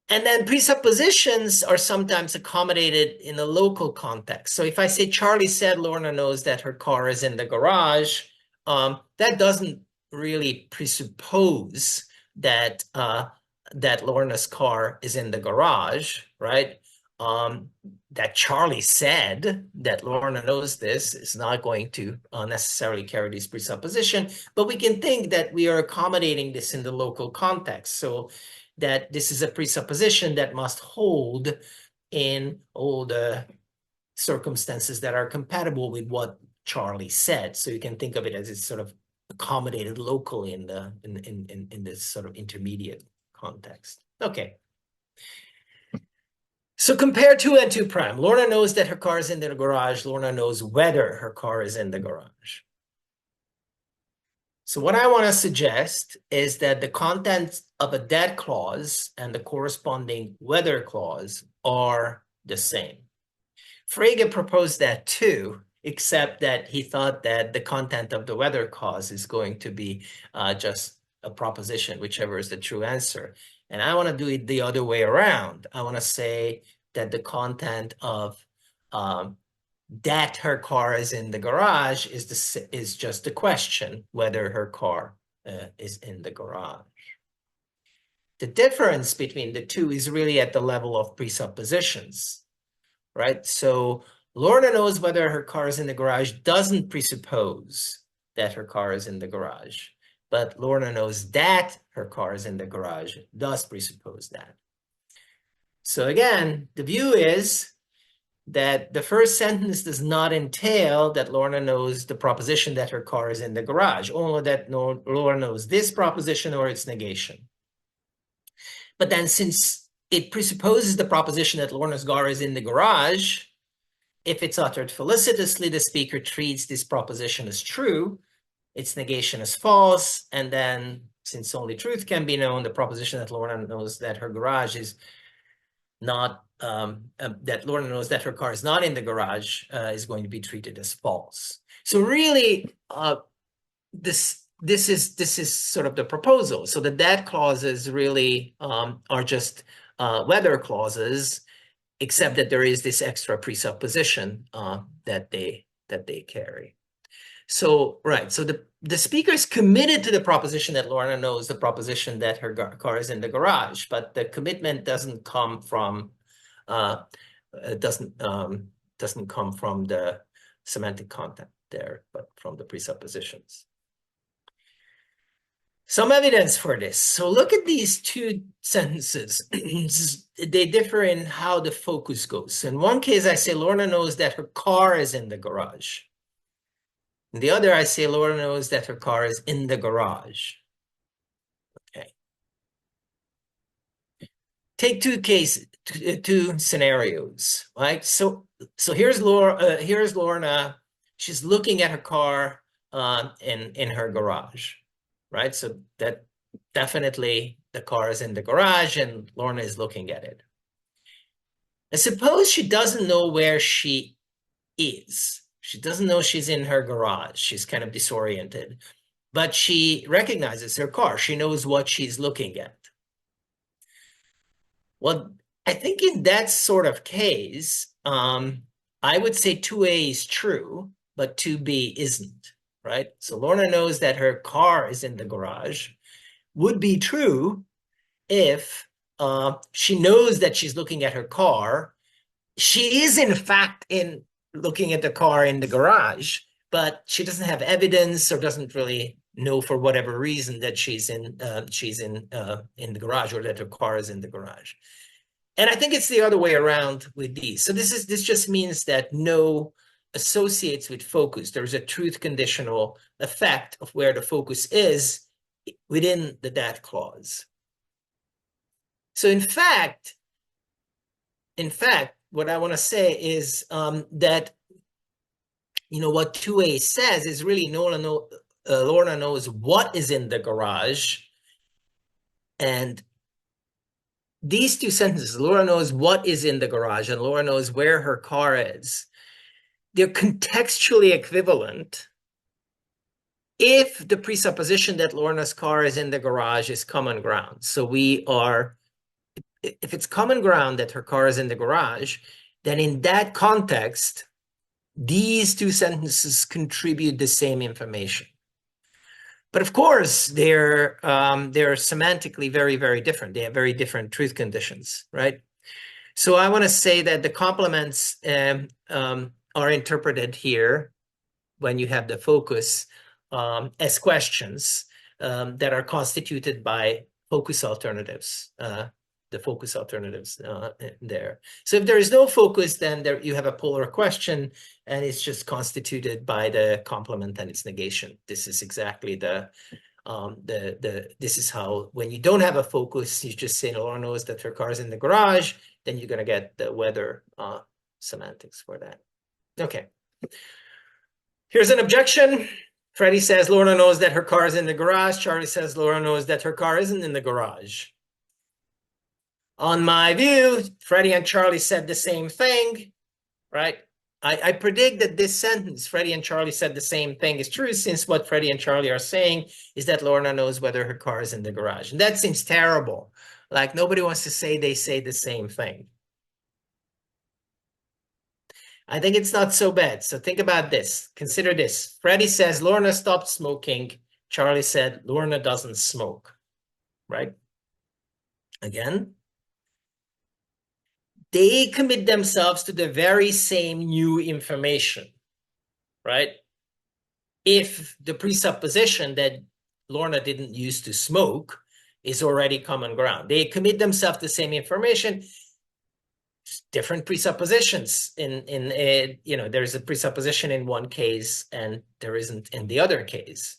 And then presuppositions are sometimes accommodated in a local context. So if I say Charlie said Lorna knows that her car is in the garage, that doesn't really presuppose that that Lorna's car is in the garage, right? That Charlie said that Lorna knows this is not going to necessarily carry this presupposition, but we can think that we are accommodating this in the local context. So that this is a presupposition that must hold in all the circumstances that are compatible with what Charlie said. So you can think of it as it's sort of accommodated locally in this sort of intermediate context. Okay. So compare 2 and 2 prime. Lorna knows that her car is in the garage. Lorna knows whether her car is in the garage. So what I want to suggest is that the contents of a that clause and the corresponding whether clause are the same. Frege proposed that too, except that he thought that the content of the whether clause is going to be just a proposition, whichever is the true answer. And I want to do it the other way around. I want to say that the content of that her car is in the garage is just a question whether her car is in the garage. The difference between the two is really at the level of presuppositions, right? So Lorna knows whether her car is in the garage doesn't presuppose that her car is in the garage, but Lorna knows that her car is in the garage does presuppose that. So again, the view is that the first sentence does not entail that Lorna knows the proposition that her car is in the garage, only that Lorna knows this proposition or its negation. But then since it presupposes the proposition that Lorna's car is in the garage, if it's uttered felicitously, the speaker treats this proposition as true, its negation as false, and then since only truth can be known, the proposition that Lorna knows that her garage is not that Lorna knows that her car is not in the garage is going to be treated as false. So really, this is sort of the proposal. So the that clauses really are just whether clauses, except that there is this extra presupposition that they carry. So right. So the speaker is committed to the proposition that Lorna knows the proposition that her car is in the garage, but the commitment doesn't come from doesn't come from the semantic content there, but from the presuppositions. Some evidence for this. So look at these two sentences. They differ in how the focus goes. In one case, I say Lorna knows that her car is in the garage. In the other, I say Lorna knows that her car is in the garage. Okay. Take two scenarios, right? So here's Lorna. She's looking at her car in her garage, right? So that definitely the car is in the garage and Lorna is looking at it. I suppose she doesn't know where she is. She doesn't know she's in her garage. She's kind of disoriented, but she recognizes her car. She knows what she's looking at. Well, I think in that sort of case, I would say 2A is true, but 2B isn't, right? So Lorna knows that her car is in the garage. Would be true if she knows that she's looking at her car. She is, in fact, looking at the car in the garage, but she doesn't have evidence or doesn't really know for whatever reason that she's in the garage or that her car is in the garage. And I think it's the other way around with these. So this just means that no associates with focus. There's a truth conditional effect of where the focus is within the that clause. So in fact, what I want to say is that, what 2A says is really Lorna knows what is in the garage. And these two sentences, Lorna knows what is in the garage and Lorna knows where her car is. They're contextually equivalent if the presupposition that Lorna's car is in the garage is common ground. So if it's common ground that her car is in the garage, then in that context, these two sentences contribute the same information. But of course, they're semantically very, very different. They have very different truth conditions, right? So I want to say that the complements are interpreted here when you have the focus as questions that are constituted by focus alternatives, the focus alternatives there. So if there is no focus, then you have a polar question, and it's just constituted by the complement and its negation. This is exactly this is how, when you don't have a focus, you just say Laura knows that her car is in the garage, then you're going to get the weather semantics for that. Okay. Here's an objection. Freddie says Laura knows that her car is in the garage. Charlie says Laura knows that her car isn't in the garage. On my view, Freddie and Charlie said the same thing, right? I predict that this sentence, Freddie and Charlie said the same thing, is true, since what Freddie and Charlie are saying is that Lorna knows whether her car is in the garage. And that seems terrible. Like, nobody wants to say they say the same thing. I think it's not so bad. So think about this. Consider this. Freddie says Lorna stopped smoking. Charlie said Lorna doesn't smoke, right? Again, they commit themselves to the very same new information, right? If the presupposition that Lorna didn't used to smoke is already common ground, they commit themselves to the same information, different presuppositions. There's a presupposition in one case and there isn't in the other case.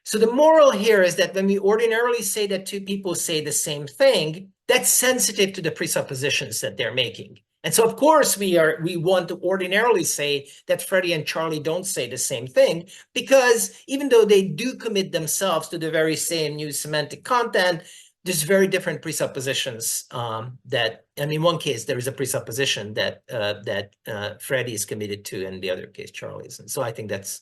So the moral here is that when we ordinarily say that two people say the same thing, that's sensitive to the presuppositions that they're making. And so, of course, we want to ordinarily say that Freddie and Charlie don't say the same thing, because even though they do commit themselves to the very same new semantic content, there's very different presuppositions in one case, there is a presupposition that Freddie is committed to, and the other case, Charlie isn't. So I think that's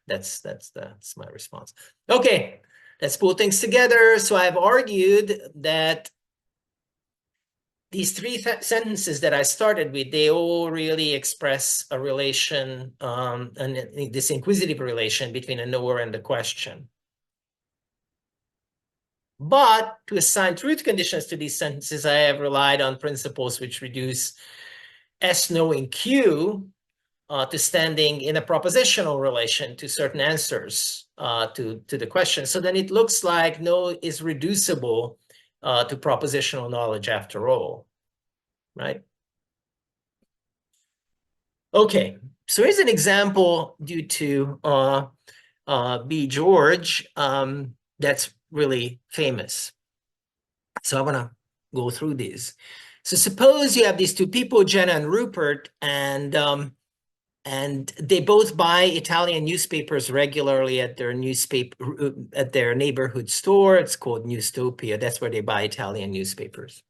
my response. Okay, let's pull things together. So I've argued that these three sentences that I started with, they all really express a relation, and this inquisitive relation between a knower and the question. But to assign truth conditions to these sentences, I have relied on principles which reduce S knowing Q to standing in a propositional relation to certain answers to the question. So then it looks like no is reducible to propositional knowledge after all, right? Okay, so here's an example due to B. George that's really famous. So I want to go through these. So suppose you have these two people, Jenna and Rupert, and they both buy Italian newspapers regularly at their neighborhood store. It's called Newstopia. That's where they buy Italian newspapers.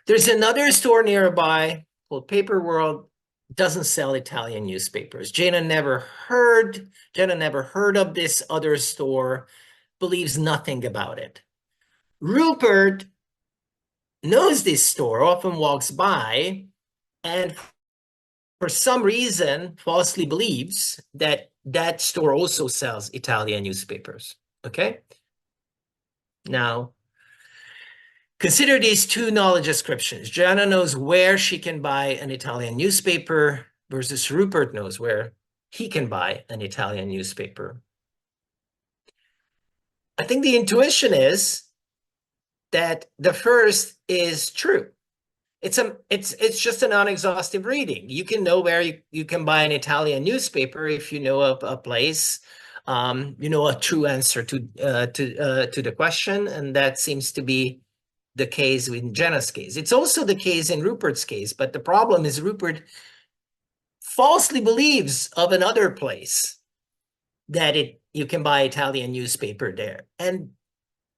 There's another store nearby called Paper World, doesn't sell Italian newspapers. Jenna never heard of this other store, believes nothing about it. Rupert knows this store, often walks by, and for some reason falsely believes that that store also sells Italian newspapers. Okay? Now, consider these two knowledge ascriptions. Jenna knows where she can buy an Italian newspaper versus Rupert knows where he can buy an Italian newspaper. I think the intuition is that the first is true. It's just a non-exhaustive reading. You can know where you can buy an Italian newspaper if you know of a place, you know a true answer to the question, and that seems to be the case in Jenna's case. It's also the case in Rupert's case, but the problem is Rupert falsely believes of another place that you can buy Italian newspaper there, and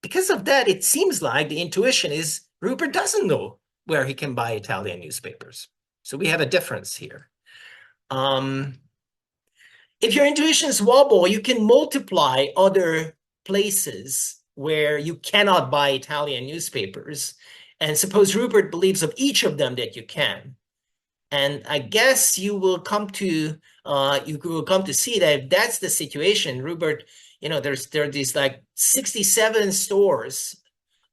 because of that, it seems like the intuition is Rupert doesn't know where he can buy Italian newspapers. So we have a difference here. If your intuitions wobble, you can multiply other places where you cannot buy Italian newspapers. And suppose Rupert believes of each of them that you can. And I guess you will come to see that if that's the situation, Rupert, there are these like 67 stores,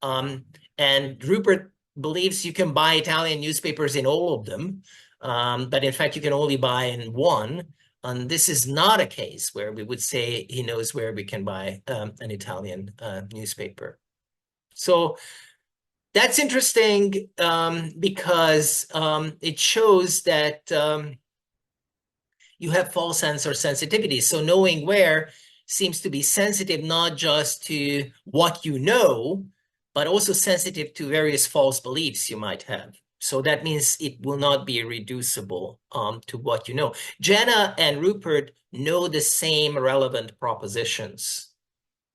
and Rupert believes you can buy Italian newspapers in all of them, but in fact you can only buy in one. And this is not a case where we would say he knows where we can buy an Italian newspaper. So that's interesting because it shows that you have false answer sensitivity. So knowing where seems to be sensitive not just to what you know, but also sensitive to various false beliefs you might have. So that means it will not be reducible to what you know. Jenna and Rupert know the same relevant propositions,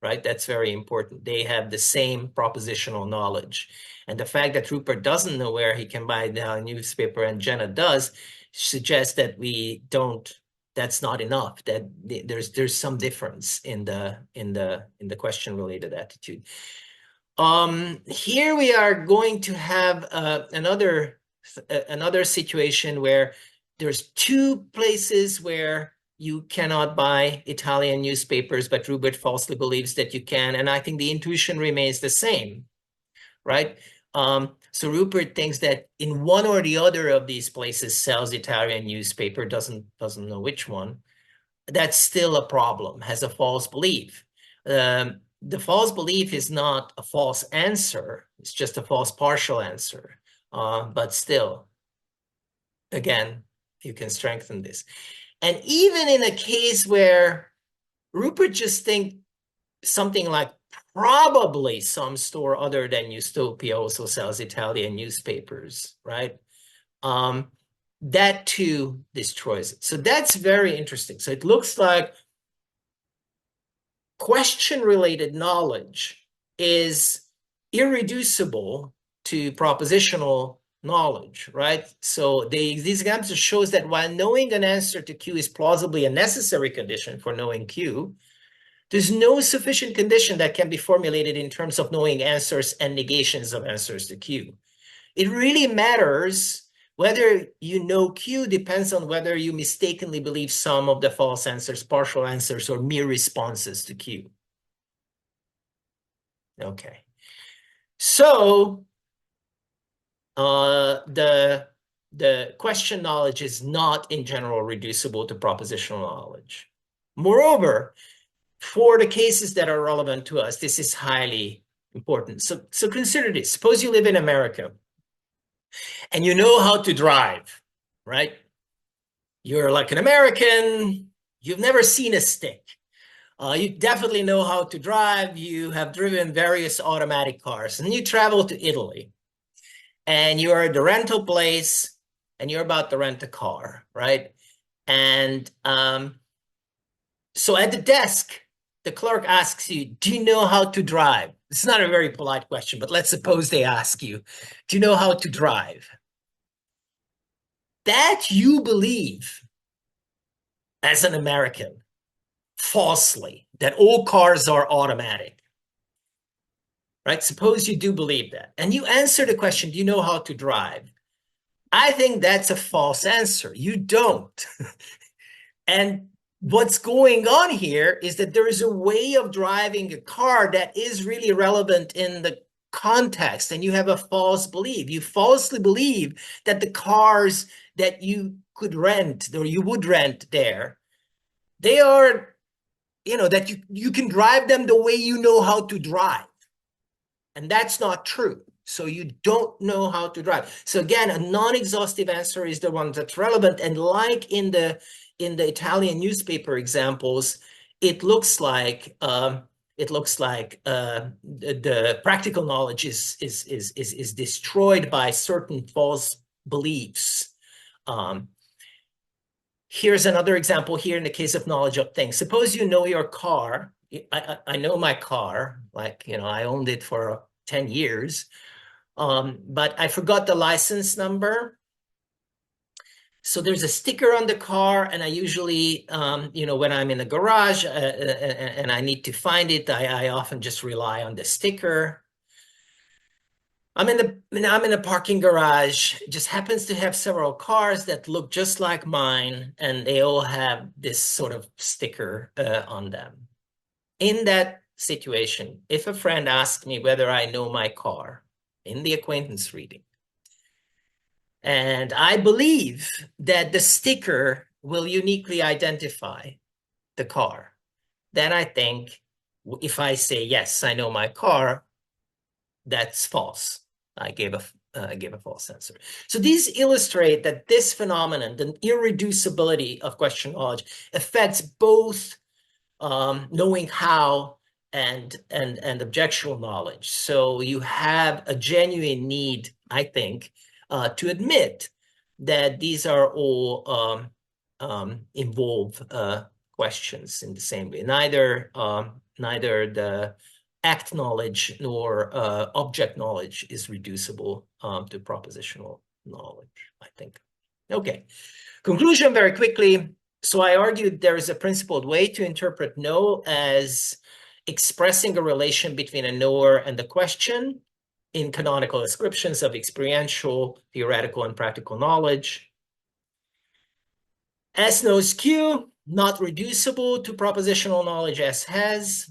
right? That's very important. They have the same propositional knowledge. And the fact that Rupert doesn't know where he can buy the newspaper and Jenna does suggests that that's not enough, that there's some difference in the question related attitude. Here we are going to have another situation where there's two places where you cannot buy Italian newspapers, but Rupert falsely believes that you can, and I think the intuition remains the same, right? So Rupert thinks that in one or the other of these places sells Italian newspaper, doesn't know which one. That's still a problem, has a false belief. The false belief is not a false answer. It's just a false partial answer. But still, again, you can strengthen this. And even in a case where Rupert just thinks something like probably some store other than Newstopia also sells Italian newspapers, right? That too destroys it. So that's very interesting. So it looks like question-related knowledge is irreducible to propositional knowledge, right? So these examples shows that while knowing an answer to Q is plausibly a necessary condition for knowing Q, there's no sufficient condition that can be formulated in terms of knowing answers and negations of answers to Q. It really matters whether you know Q depends on whether you mistakenly believe some of the false answers, partial answers, or mere responses to Q. Okay. So the question knowledge is not in general reducible to propositional knowledge. Moreover, for the cases that are relevant to us, this is highly important. So consider this. Suppose you live in America and you know how to drive, right? You're like an American, you've never seen a stick. You definitely know how to drive. You have driven various automatic cars, and you travel to Italy. And you're at the rental place, and you're about to rent a car, right? And so at the desk, the clerk asks you, do you know how to drive? It's not a very polite question, but let's suppose they ask you, do you know how to drive? That you believe as an American, falsely, that all cars are automatic, right? Suppose you do believe that, and you answer the question, do you know how to drive? I think that's a false answer. You don't. And what's going on here is that there is a way of driving a car that is really relevant in the context, and you have a false belief. You falsely believe that the cars that you could rent or you would rent there, they are, that you can drive them the way you know how to drive. And that's not true. So you don't know how to drive. So again, a non-exhaustive answer is the one that's relevant. And like in the Italian newspaper examples, it looks like the practical knowledge is destroyed by certain false beliefs. Here's another example here in the case of knowledge of things. Suppose you know your car. I know my car, like, I owned it for 10 years, but I forgot the license number. So there's a sticker on the car, and I usually, when I'm in the garage and I need to find it, I often just rely on the sticker. I'm in a parking garage. It just happens to have several cars that look just like mine, and they all have this sort of sticker on them. In that situation, if a friend asks me whether I know my car in the acquaintance reading, and I believe that the sticker will uniquely identify the car, then I think if I say, yes, I know my car, that's false. I gave a false answer. So these illustrate that this phenomenon, the irreducibility of question knowledge, affects both knowing how and objectional knowledge. So you have a genuine need, I think, to admit that these are all involve questions in the same way. Neither the act knowledge nor object knowledge is reducible to propositional knowledge, I think. Okay, conclusion very quickly. So I argued there is a principled way to interpret know as expressing a relation between a knower and the question in canonical ascriptions of experiential, theoretical, and practical knowledge. S knows Q, not reducible to propositional knowledge as has.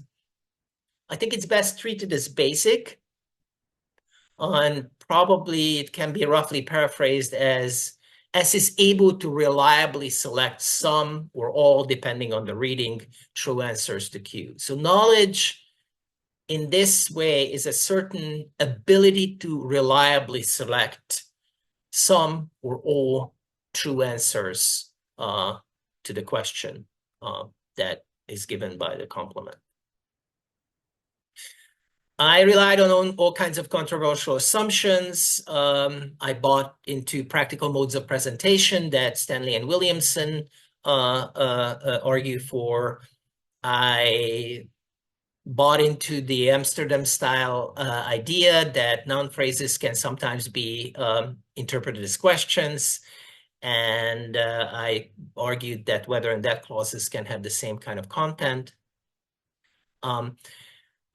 I think it's best treated as basic, and probably it can be roughly paraphrased as S is able to reliably select some or all, depending on the reading, true answers to Q. So knowledge in this way is a certain ability to reliably select some or all true answers to the question that is given by the complement. I relied on all kinds of controversial assumptions. I bought into practical modes of presentation that Stanley and Williamson argue for. I bought into the Amsterdam style idea that noun phrases can sometimes be interpreted as questions. And I argued that whether and that clauses can have the same kind of content.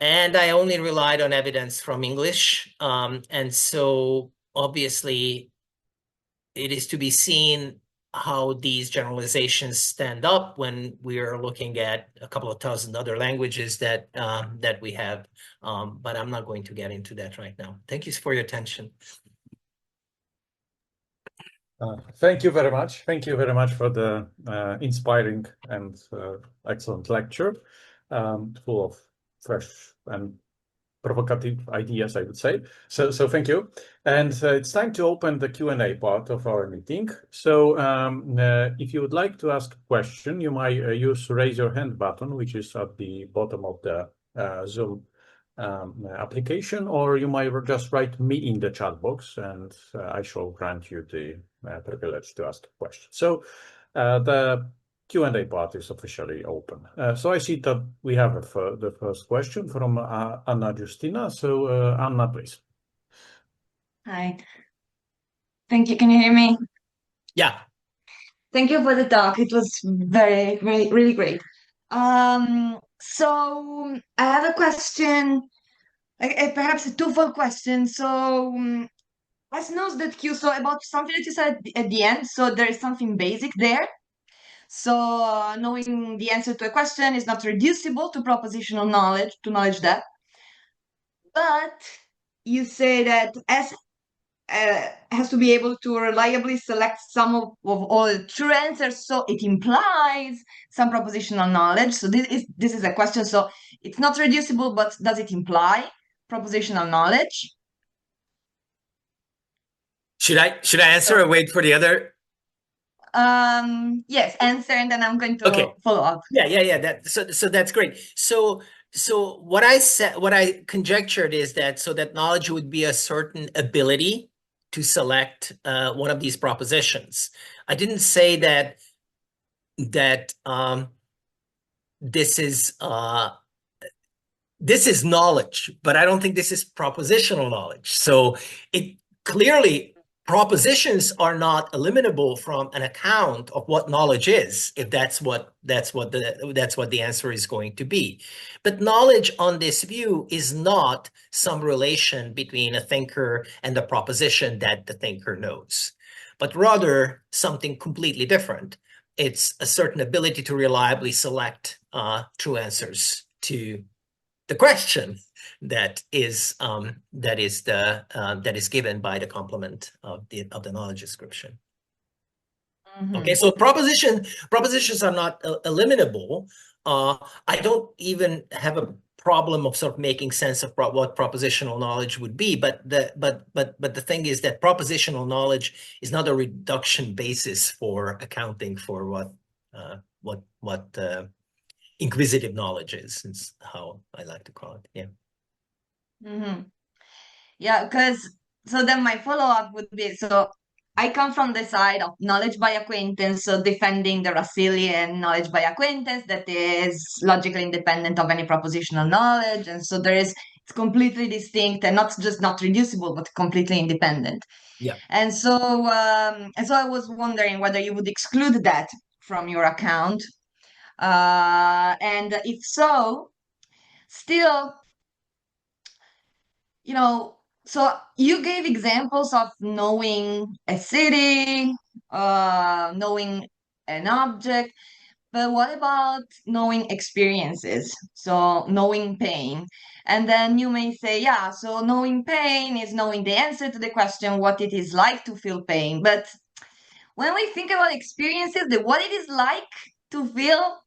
And I only relied on evidence from English. And so obviously, it is to be seen how these generalizations stand up when we are looking at a couple of thousand other languages that that we have. But I'm not going to get into that right now. Thank you for your attention. Thank you very much. Thank you very much for the inspiring and excellent lecture, full of fresh and provocative ideas, I would say. So thank you. And it's time to open the Q&A part of our meeting. So if you would like to ask a question, you might use raise your hand button, which is at the bottom of the Zoom application, or you might just write me in the chat box, and I shall grant you the privilege to ask a question. So the Q&A part is officially open. So I see that we have the first question from Anna Justina. So Anna, please. Hi. Thank you. Can you hear me? Yeah. Thank you for the talk. It was really great. So I have a question, perhaps a twofold question. So as knows that Q, so about something that you said at the end, so there is something basic there. So knowing the answer to a question is not reducible to propositional knowledge, to knowledge that. But you say that S has to be able to reliably select some of all the true answers, so it implies some propositional knowledge. So this is a question. So it's not reducible, but does it imply propositional knowledge? Should I answer or wait for the other? Yes, answer, and then I'm going to follow up. Yeah. So that's great. So what I said, what I conjectured is that that knowledge would be a certain ability to select one of these propositions. I didn't say that this is knowledge, but I don't think this is propositional knowledge. So it clearly, propositions are not eliminable from an account of what knowledge is, if that's what the answer is going to be. But knowledge on this view is not some relation between a thinker and the proposition that the thinker knows, but rather something completely different. It's a certain ability to reliably select true answers to the question that is given by the complement of the knowledge description. Mm-hmm. Okay, so propositions are not eliminable. I don't even have a problem of sort of making sense of what propositional knowledge would be, but the thing is that propositional knowledge is not a reduction basis for accounting for what inquisitive knowledge is how I like to call it. Yeah. Mm-hmm. Yeah, because so then my follow-up would be, so I come from the side of knowledge by acquaintance, so defending the Russellian knowledge by acquaintance that is logically independent of any propositional knowledge, and so it's completely distinct and not just not reducible, but completely independent. Yeah. And so I was wondering whether you would exclude that from your account. And if so, still, so you gave examples of knowing a city, knowing an object, but what about knowing experiences? So knowing pain. And then you may say, yeah, so knowing pain is knowing the answer to the question, what it is like to feel pain. But when we think about experiences, what it is like to feel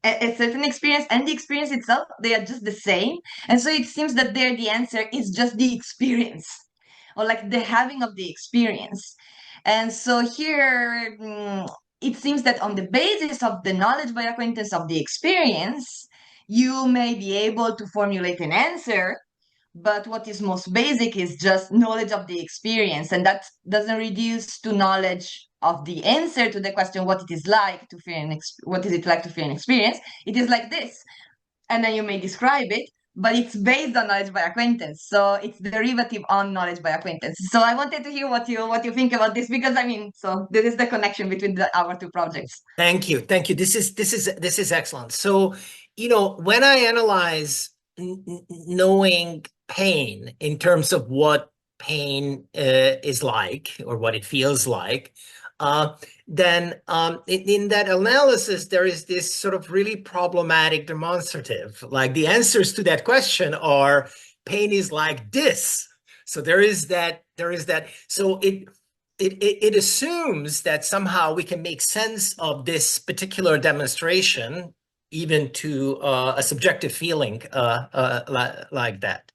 a certain experience and the experience itself, they are just the same. And so it seems that there the answer is just the experience, or like the having of the experience. And so here, it seems that on the basis of the knowledge by acquaintance of the experience, you may be able to formulate an answer, but what is most basic is just knowledge of the experience, and that doesn't reduce to knowledge of the answer to the question what it is like to feel what is it like to feel an experience. It is like this, and then you may describe it, but it's based on knowledge by acquaintance, so it's derivative on knowledge by acquaintance. So I wanted to hear what you think about this, because so this is the connection between our two projects. Thank you. This is excellent. So when I analyze knowing pain in terms of what pain is like, or what it feels like, then in that analysis, there is this sort of really problematic demonstrative. Like the answers to that question are pain is like this. So there is that. So it assumes that somehow we can make sense of this particular demonstration, even to a subjective feeling like that.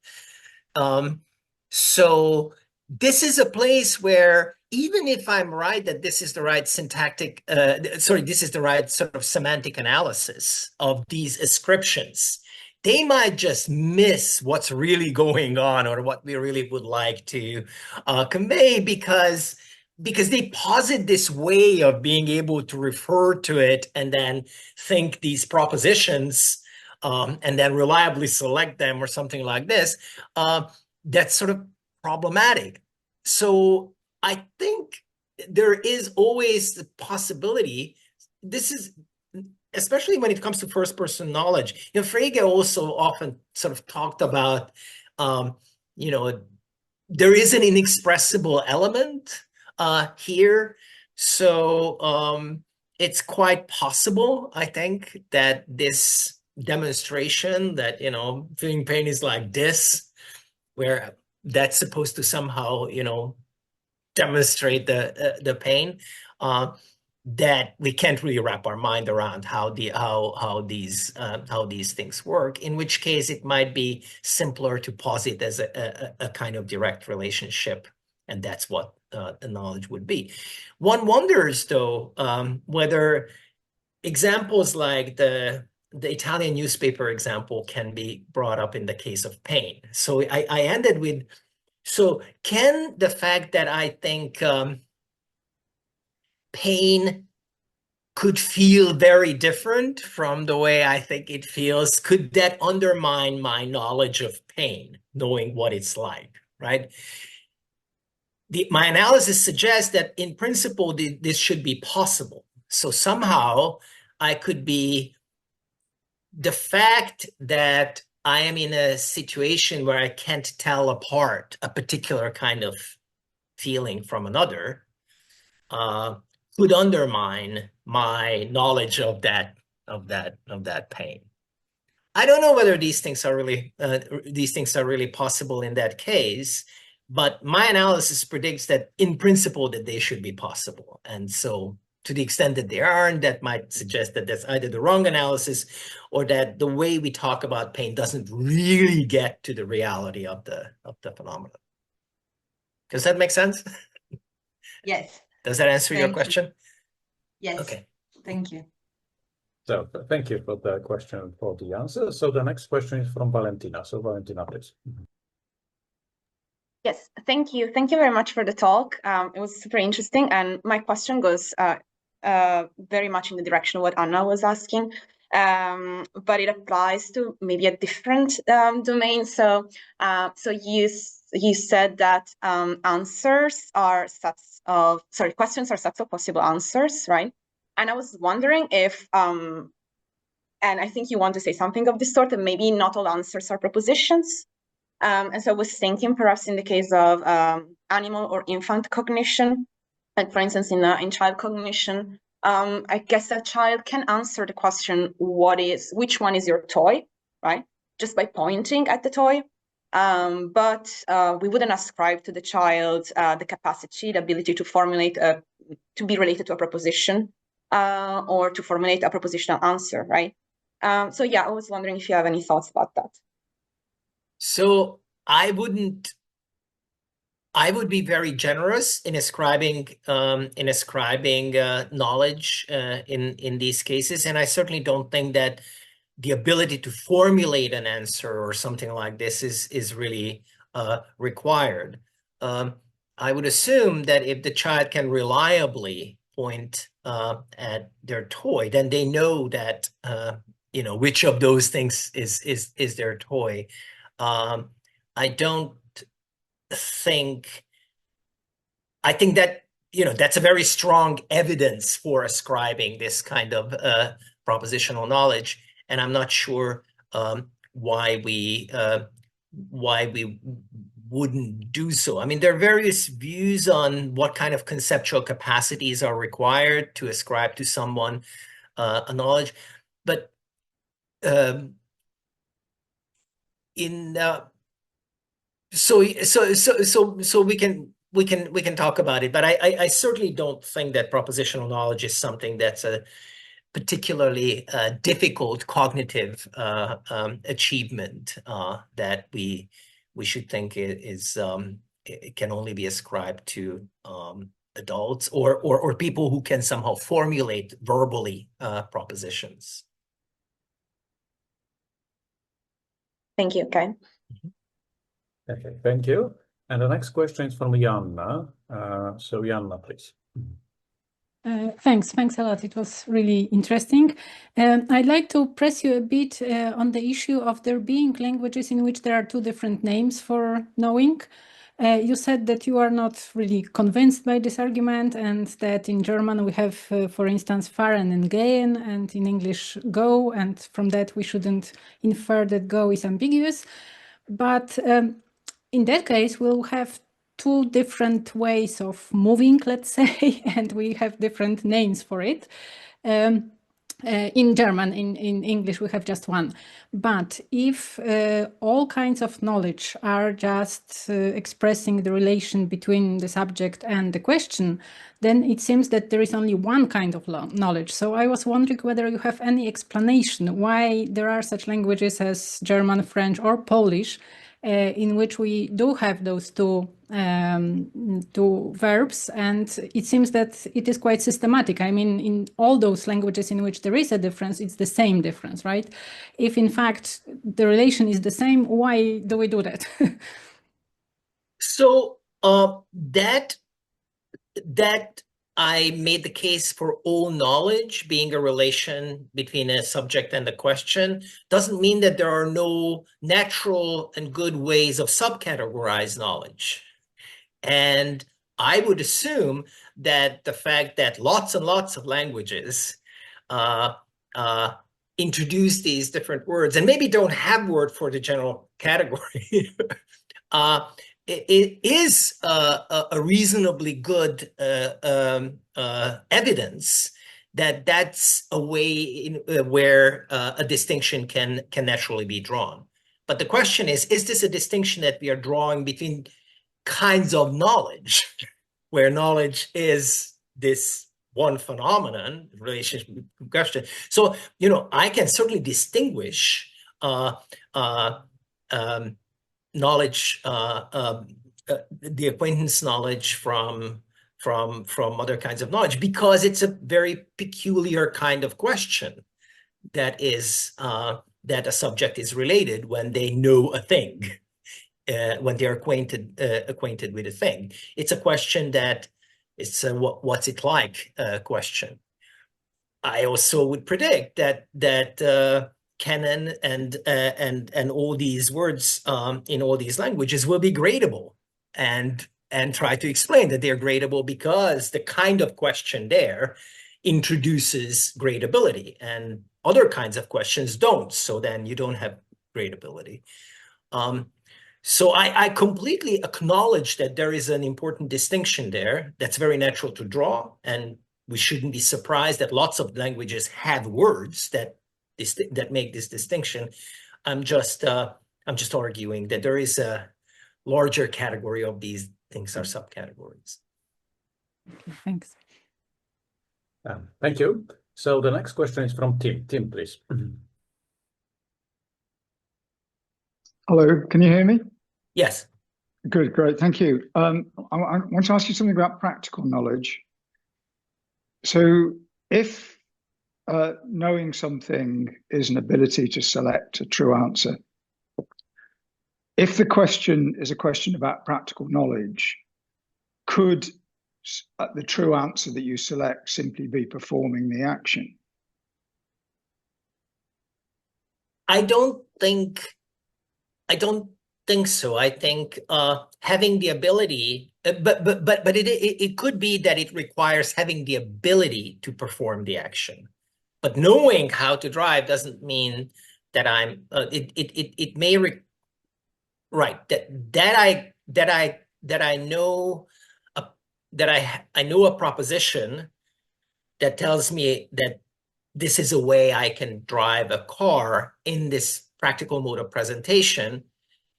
So this is a place where even if I'm right that this is the right syntactic, this is the right sort of semantic analysis of these ascriptions, they might just miss what's really going on or what we really would like to convey because they posit this way of being able to refer to it and then think these propositions and then reliably select them or something like this. That's sort of problematic. So I think there is always the possibility, this is, especially when it comes to first-person knowledge. You know, Frege also often sort of talked about, you know, there is an inexpressible element here. So it's quite possible, I think, that this demonstration that, you know, feeling pain is like this, where that's supposed to somehow, you know, demonstrate the pain, that we can't really wrap our mind around how these things work. In which case, it might be simpler to posit as a kind of direct relationship, and that's what the knowledge would be. One wonders, though, whether examples like the Italian newspaper example can be brought up in the case of pain. So I ended with, so can the fact that I think pain could feel very different from the way I think it feels, could that undermine my knowledge of pain, knowing what it's like, right? My analysis suggests that in principle, this should be possible. So somehow I could be, the fact that I am in a situation where I can't tell apart a particular kind of feeling from another could undermine my knowledge of that pain. I don't know whether these things are really possible in that case, but my analysis predicts that in principle that they should be possible. And so to the extent that they aren't, that might suggest that that's either the wrong analysis or that the way we talk about pain doesn't really get to the reality of the phenomenon. Does that make sense? Yes. Does that answer your question? Yes. Okay. Thank you. So thank you for the question and for the answer. So the next question is from Valentina. So Valentina, please. Yes, thank you. Thank you very much for the talk. It was super interesting. And my question goes very much in the direction of what Anna was asking, but it applies to maybe a different domain. So you said that questions are sets of possible answers, right? And I was wondering if, and I think you want to say something of this sort, and maybe not all answers are propositions. And so I was thinking perhaps in the case of animal or infant cognition, and for instance, in child cognition, I guess a child can answer the question, which one is your toy, right? Just by pointing at the toy. But we wouldn't ascribe to the child the capacity, the ability to formulate, to be related to a proposition or to formulate a propositional answer, right? So yeah, I was wondering if you have any thoughts about that. So I would be very generous in ascribing knowledge in these cases, and I certainly don't think that the ability to formulate an answer or something like this is really required. I would assume that if the child can reliably point at their toy, then they know that you know, which of those things is their toy. I think that, you know, that's a very strong evidence for ascribing this kind of propositional knowledge, and I'm not sure why we wouldn't do so. I mean, there are various views on what kind of conceptual capacities are required to ascribe to someone a knowledge, but so we can talk about it, but I certainly don't think that propositional knowledge is something that's a particularly difficult cognitive achievement that we should think it can only be ascribed to adults or people who can somehow formulate verbally propositions. Thank you, Kai. Okay, thank you. And the next question is from Janna. So Janna, please. Thanks a lot. It was really interesting. I'd like to press you a bit on the issue of there being languages in which there are two different names for knowing. You said that you are not really convinced by this argument, and that in German we have, for instance, fahren and gehen, and in English go, and from that we shouldn't infer that go is ambiguous. But in that case, we'll have two different ways of moving, let's say, and we have different names for it. In German, in English, we have just one. But if all kinds of knowledge are just expressing the relation between the subject and the question, then it seems that there is only one kind of knowledge. So I was wondering whether you have any explanation why there are such languages as German, French, or Polish, in which we do have those two verbs, and it seems that it is quite systematic. I mean, in all those languages in which there is a difference, it's the same difference, right? If in fact the relation is the same, why do we do that? So that I made the case for all knowledge being a relation between a subject and a question doesn't mean that there are no natural and good ways of subcategorize knowledge. And I would assume that the fact that lots and lots of languages introduce these different words and maybe don't have word for the general category it is a reasonably good evidence that that's a way where a distinction can naturally be drawn. But the question is this a distinction that we are drawing between kinds of knowledge, where knowledge is this one phenomenon, relationship question? So, you know, I can certainly distinguish knowledge, the acquaintance knowledge from other kinds of knowledge, because it's a very peculiar kind of question that is that a subject is related when they know a thing, when they're acquainted with a thing. It's a question that it's a what's it like question. I also would predict that canon and all these words in all these languages will be gradable, and try to explain that they're gradable because the kind of question there introduces gradability and other kinds of questions don't, so then you don't have gradability. So I completely acknowledge that there is an important distinction there that's very natural to draw, and we shouldn't be surprised that lots of languages have words that make this distinction. I'm just arguing that there is a larger category of these things are subcategories. Okay, thanks. Thank you. So the next question is from Tim. Tim, please. Hello, can you hear me? Yes. Good, great, thank you. I want to ask you something about practical knowledge. So if knowing something is an ability to select a true answer, if the question is a question about practical knowledge, could the true answer that you select simply be performing the action? I don't think so. I think having the ability, but it could be that it requires having the ability to perform the action. But knowing how to drive doesn't mean that I'm. It may right that I that I know I know a proposition that tells me that this is a way I can drive a car in this practical mode of presentation,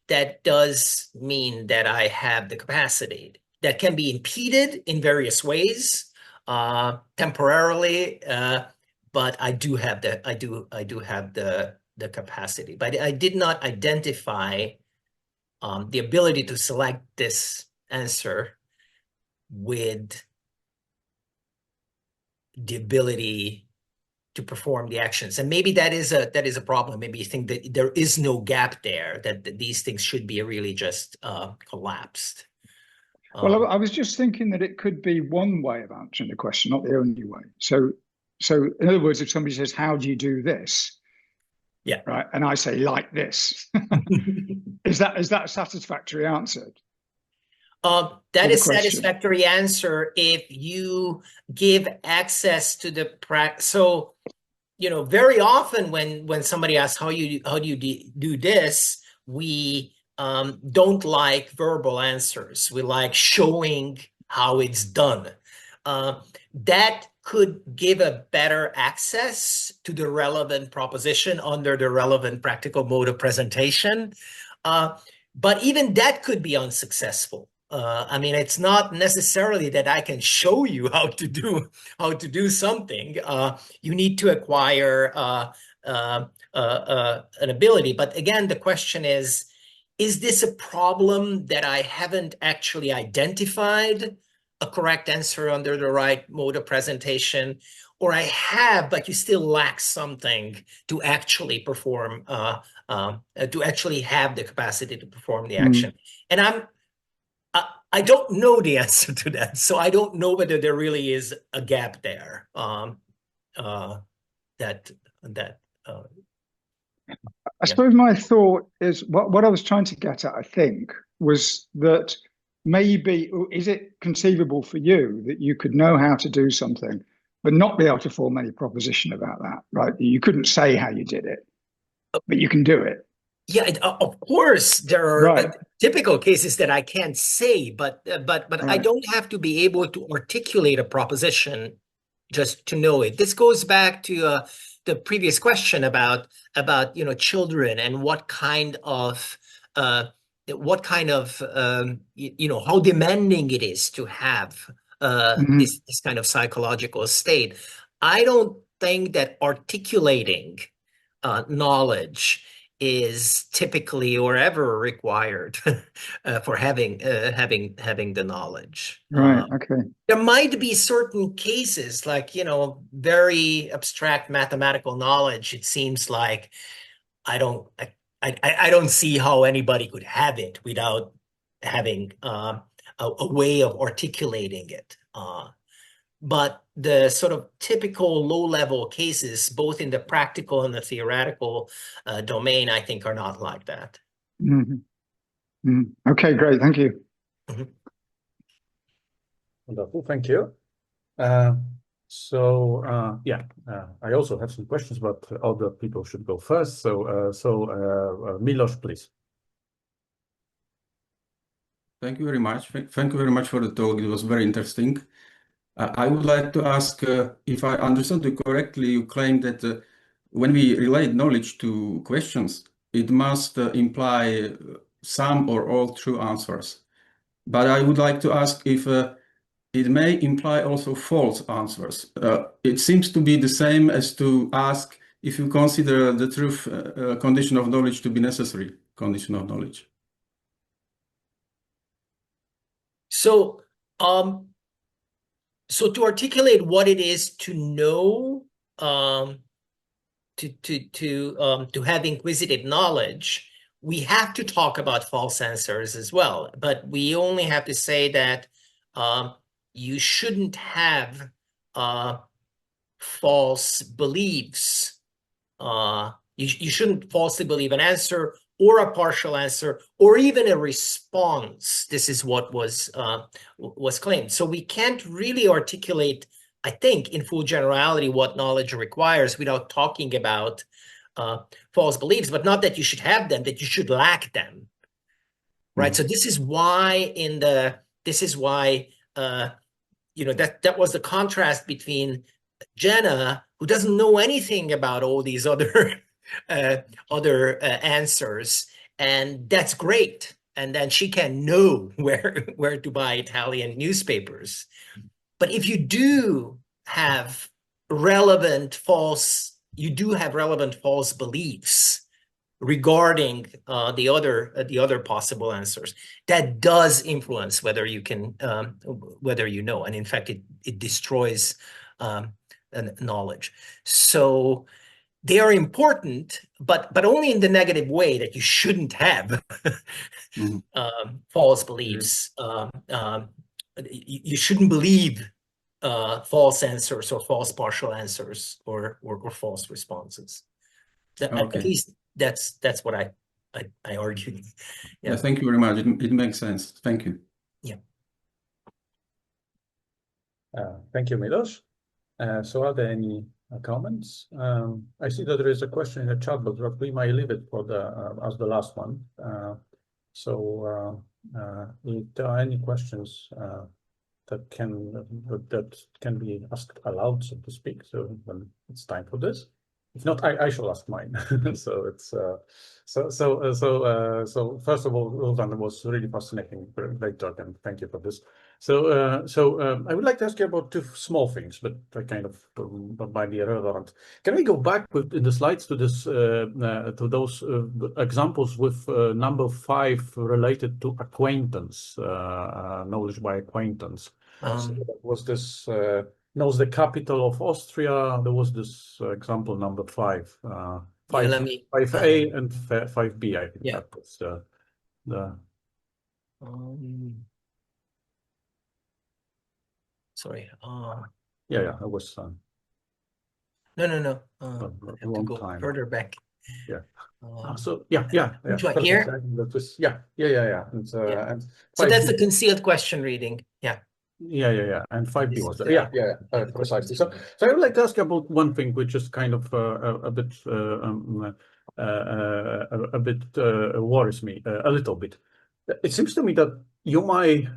that does mean that I have the capacity. That can be impeded in various ways, temporarily, but I do have the capacity. But I did not identify the ability to select this answer with the ability to perform the actions. And maybe that is a problem. Maybe you think that there is no gap there, that these things should be really just collapsed. Well, I was just thinking that it could be one way of answering the question, not the only way. So in other words, if somebody says, how do you do this? Yeah. Right. And I say, like this. Is that a satisfactory answer? That is satisfactory answer if you give access to the so, you know, very often when somebody asks how do you do this, we don't like verbal answers. We like showing how it's done. That could give a better access to the relevant proposition under the relevant practical mode of presentation. But even that could be unsuccessful. I mean, it's not necessarily that I can show you how to do something. You need to acquire an ability. But again, the question is this a problem that I haven't actually identified a correct answer under the right mode of presentation, or I have, but you still lack something to actually perform, to actually have the capacity to perform the action. And I don't know the answer to that, so I don't know whether there really is a gap there. I suppose my thought is what I was trying to get at, I think, was that maybe, is it conceivable for you that you could know how to do something, but not be able to form any proposition about that, right? You couldn't say how you did it, but you can do it. Yeah, of course, there are typical cases that I can't say, but I don't have to be able to articulate a proposition just to know it. This goes back to the previous question about children and what kind of how demanding it is to have this kind of psychological state. I don't think that articulating knowledge is typically or ever required for having the knowledge. Right. Okay. There might be certain cases, like very abstract mathematical knowledge. It seems like I don't see how anybody could have it without having a way of articulating it. But the sort of typical low-level cases, both in the practical and the theoretical domain, I think are not like that. Okay, great. Thank you. Wonderful. Thank you. I also have some questions, but other people should go first. Milos, please. Thank you very much. Thank you very much for the talk. It was very interesting. I would like to ask if I understand you correctly, you claim that when we relate knowledge to questions, it must imply some or all true answers. But I would like to ask if it may imply also false answers. It seems to be the same as to ask if you consider the truth condition of knowledge to be necessary condition of knowledge. So to articulate what it is to know, to have inquisitive knowledge, we have to talk about false answers as well. But we only have to say that you shouldn't have false beliefs. You shouldn't falsely believe an answer or a partial answer, or even a response. This is what was claimed. So we can't really articulate, I think, in full generality what knowledge requires without talking about false beliefs, but not that you should have them, that you should lack them. right? So this is why that was the contrast between Jenna, who doesn't know anything about all these other answers, and that's great. And then she can know where to buy Italian newspapers. But if you do have relevant false beliefs regarding the other possible answers, that does influence whether you know, and in fact it destroys knowledge. So they are important, but only in the negative way, that you shouldn't have false beliefs. You shouldn't believe false answers or false partial answers or false responses. At least that's what I argued. Yeah, thank you very much. It makes sense. Thank you. Yeah. Thank you, Milos. So are there any comments? I see that there is a question in the chat, but we might leave it for as the last one. So if there are any questions that can be asked aloud, so to speak, so when it's time for this. If not, I shall ask mine. So it's so first of all, Zoltán, it was really fascinating, great talk, and thank you for this. So I would like to ask you about two small things, but I kind of might be irrelevant. Can we go back in the slides to this to those examples with number 5 related to acquaintance, knowledge by acquaintance? So that was this. Knows the capital of Austria. There was this example number 5, 5A and 5B. I think that was the. Sorry. Yeah, it was. No. I have to go time. further back. Yeah. So yeah. Which one here? That was, yeah. And, and so that's the concealed question reading. Yeah. Yeah. And 5B was there. Yeah, precisely. So I would like to ask you about one thing, which is kind of a bit worries me a little bit. It seems to me that you might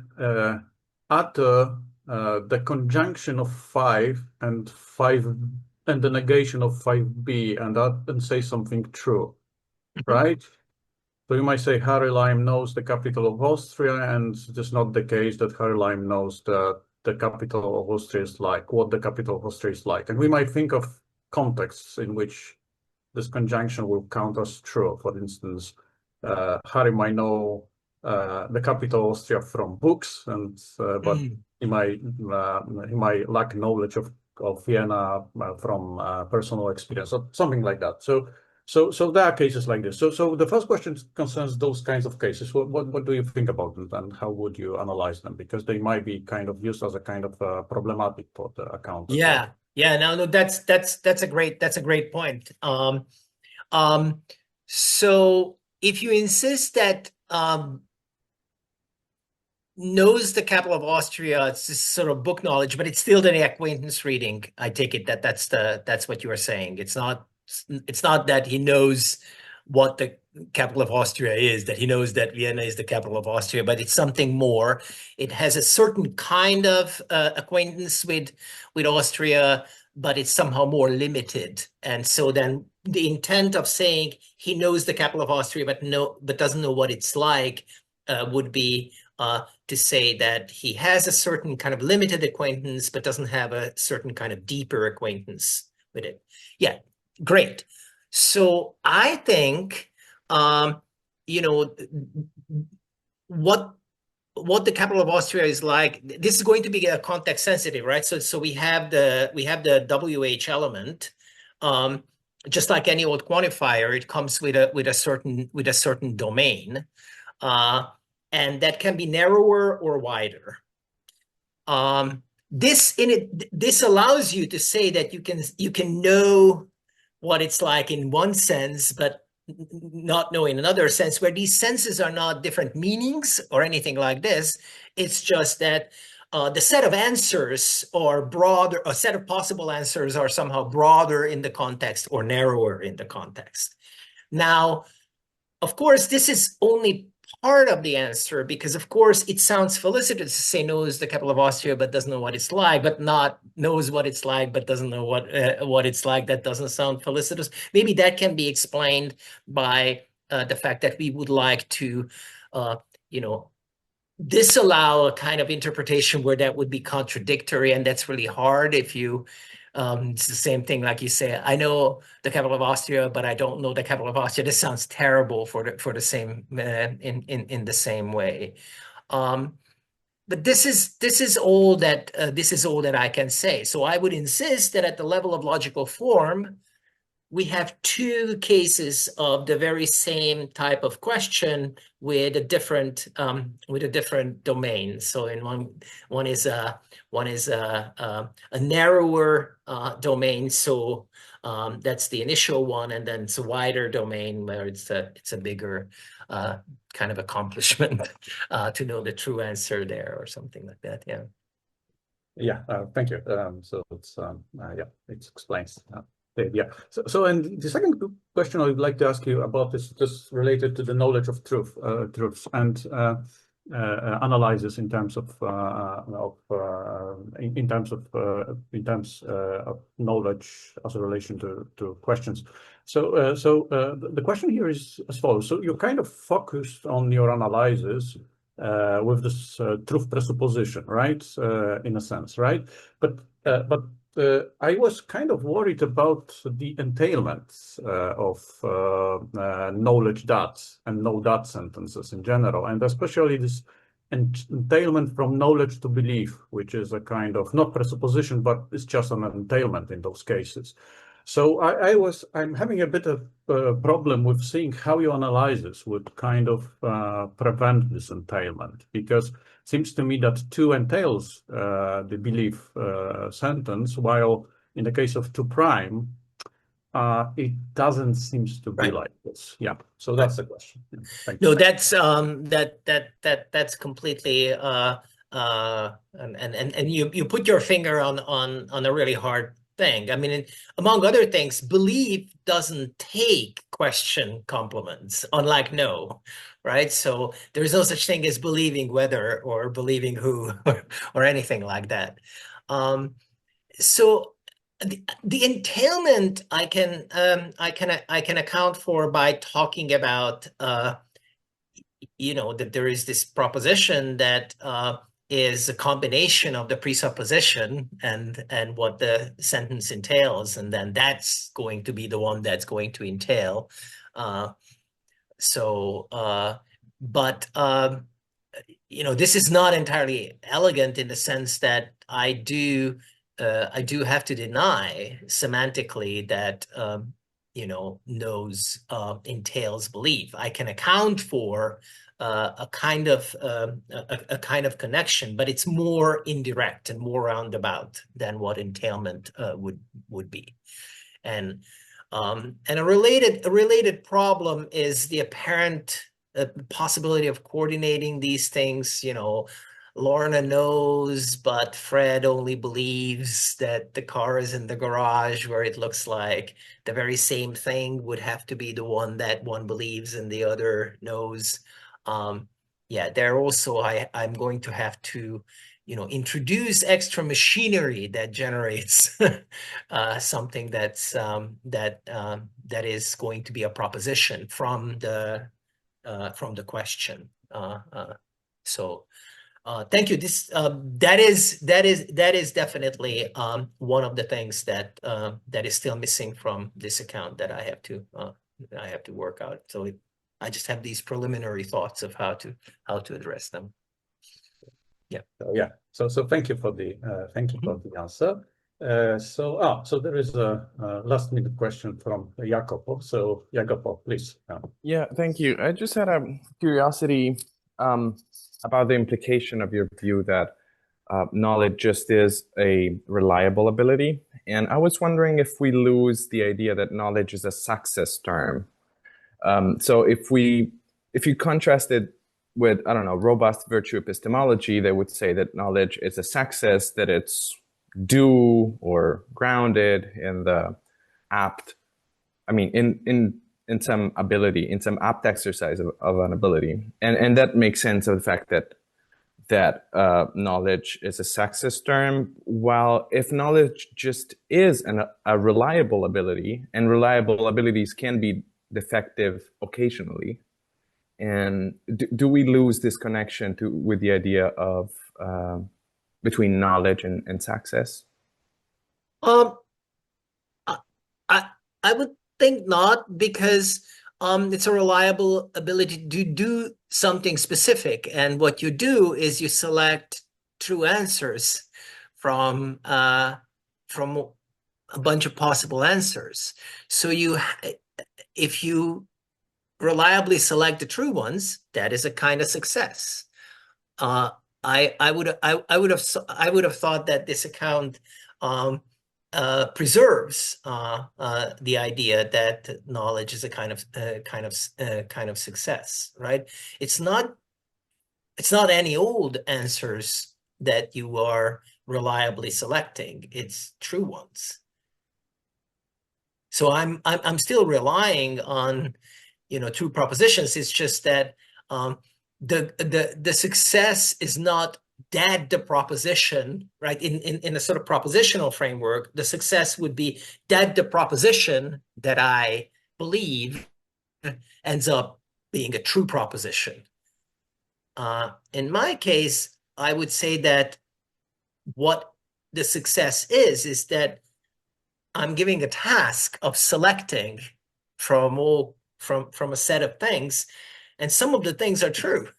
utter the conjunction of 5 and 5 and the negation of 5B and say something true, right? So you might say Harry Lime knows the capital of Austria, and it is not the case that Harry Lime knows the capital of Austria is like, what the capital of Austria is like. And we might think of contexts in which this conjunction will count as true. For instance, Harry might know the capital of Austria from books, and but he might lack knowledge of Vienna from personal experience, or something like that. So there are cases like this. So the first question concerns those kinds of cases. What do you think about them, and how would you analyze them? Because they might be kind of used as a kind of problematic for the account. Yeah. No, that's a great point. So if you insist that knows the capital of Austria, it's just sort of book knowledge, but it's still the acquaintance reading. I take it that's what you are saying. It's not that he knows what the capital of Austria is, that he knows that Vienna is the capital of Austria, but it's something more. It has a certain kind of acquaintance with Austria, but it's somehow more limited. And so then the intent of saying he knows the capital of Austria, but doesn't know what it's like, would be to say that he has a certain kind of limited acquaintance, but doesn't have a certain kind of deeper acquaintance with it. Yeah, great. So I think, what the capital of Austria is like, this is going to be context sensitive, right? So we have the WH element. Just like any old quantifier, it comes with a certain domain. And that can be narrower or wider. This allows you to say that you can know what it's like in one sense, but not know in another sense, where these senses are not different meanings or anything like this. It's just that the set of answers are broader, a set of possible answers are somehow broader in the context or narrower in the context. Now, of course, this is only part of the answer, because of course it sounds felicitous to say knows the capital of Austria but doesn't know what it's like, but not knows what it's like but doesn't know what it's like. That doesn't sound felicitous. Maybe that can be explained by the fact that we would like to, disallow a kind of interpretation where that would be contradictory, and that's really hard if you. It's the same thing, like you say, I know the capital of Austria, but I don't know the capital of Austria. This sounds terrible for the same in the same way. But this is all that I can say. So I would insist that at the level of logical form, we have two cases of the very same type of question with a different domain. So in one is a narrower domain. So that's the initial one, and then it's a wider domain where it's a bigger kind of accomplishment to know the true answer there or something like that. Yeah. Yeah. Thank you. So it's yeah, it explains. Yeah. So, and the second question I would like to ask you about is just related to the knowledge of truths and analysis in terms of knowledge as a relation to questions. So, the question here is as follows. So you're kind of focused on your analysis with this truth presupposition, right? In a sense, right? But I was kind of worried about the entailments of knowledge that and know that sentences in general, and especially this entailment from knowledge to belief, which is a kind of not presupposition, but it's just an entailment in those cases. So I'm having a bit of problem with seeing how your analysis would kind of prevent this entailment, because it seems to me that two entails the belief sentence, while in the case of two prime, it doesn't seem to be like this. Yeah. So that's the question. Yeah. Thank you. No, that's completely and you put your finger on a really hard thing. I mean, among other things, belief doesn't take question complements, unlike no, right? So there's no such thing as believing whether or believing who or anything like that. So the entailment I can account for by talking about that there is this proposition that is a combination of the presupposition and what the sentence entails, and then that's going to be the one that's going to entail. But this is not entirely elegant in the sense that I do have to deny semantically that knows entails belief. I can account for a kind of connection, but it's more indirect and more roundabout than what entailment would be. And a related problem is the apparent possibility of coordinating these things. Lorna knows, but Fred only believes that the car is in the garage where it looks like the very same thing would have to be the one that one believes and the other knows. Yeah, there also I'm going to have to, introduce extra machinery that generates something that's that is going to be a proposition from the question. Thank you. That is definitely one of the things that is still missing from this account that I have to work out. So I just have these preliminary thoughts of how to address them. Yeah. Yeah. So thank you for the answer. So there is a last minute question from Jacopo. So Jacopo, please. Yeah, thank you. I just had a curiosity about the implication of your view that knowledge just is a reliable ability. And I was wondering if we lose the idea that knowledge is a success term. So if you contrast it with, I don't know, robust virtue epistemology, they would say that knowledge is a success, that it's due or grounded in the apt, I mean, in some ability, in some apt exercise of an ability, and that makes sense of the fact that knowledge is a sexist term. While if knowledge just is a reliable ability, and reliable abilities can be defective occasionally, and do we lose this connection with the idea of between knowledge and success? I would think not, because it's a reliable ability to do something specific, and what you do is you select true answers from a bunch of possible answers. So if you reliably select the true ones, that is a kind of success. I would have thought that this account preserves the idea that knowledge is a kind of success, right? It's not any old answers that you are reliably selecting; it's true ones. So I'm still relying on, true propositions. It's just that the success is not that the proposition, right? In a sort of propositional framework, the success would be that the proposition that I believe ends up being a true proposition. In my case, I would say that what the success is that I'm giving a task of selecting from a set of things, and some of the things are true.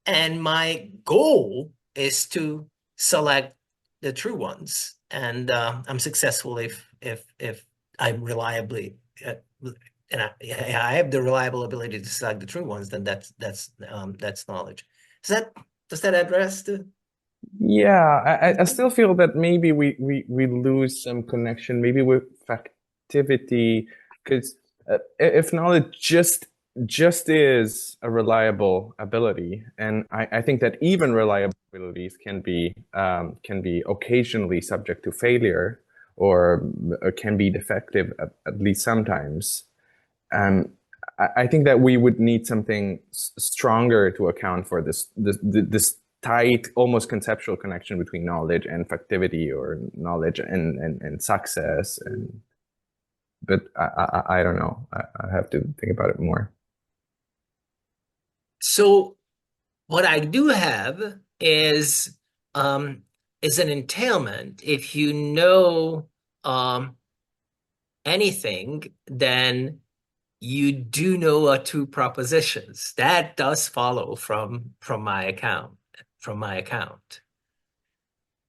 And my goal is to select the true ones, and I'm successful if I reliably and I have the reliable ability to select the true ones. Then that's knowledge. Does that address the? Yeah, I still feel that maybe we lose some connection, maybe with factivity, because if knowledge just is a reliable ability, and I think that even reliable abilities can be occasionally subject to failure, or can be defective at least sometimes. I think that we would need something stronger to account for this tight, almost conceptual connection between knowledge and factivity, or knowledge and success. But I don't know. I have to think about it more. So what I do have is an entailment. If you know anything, then you do know two propositions. That does follow from my account.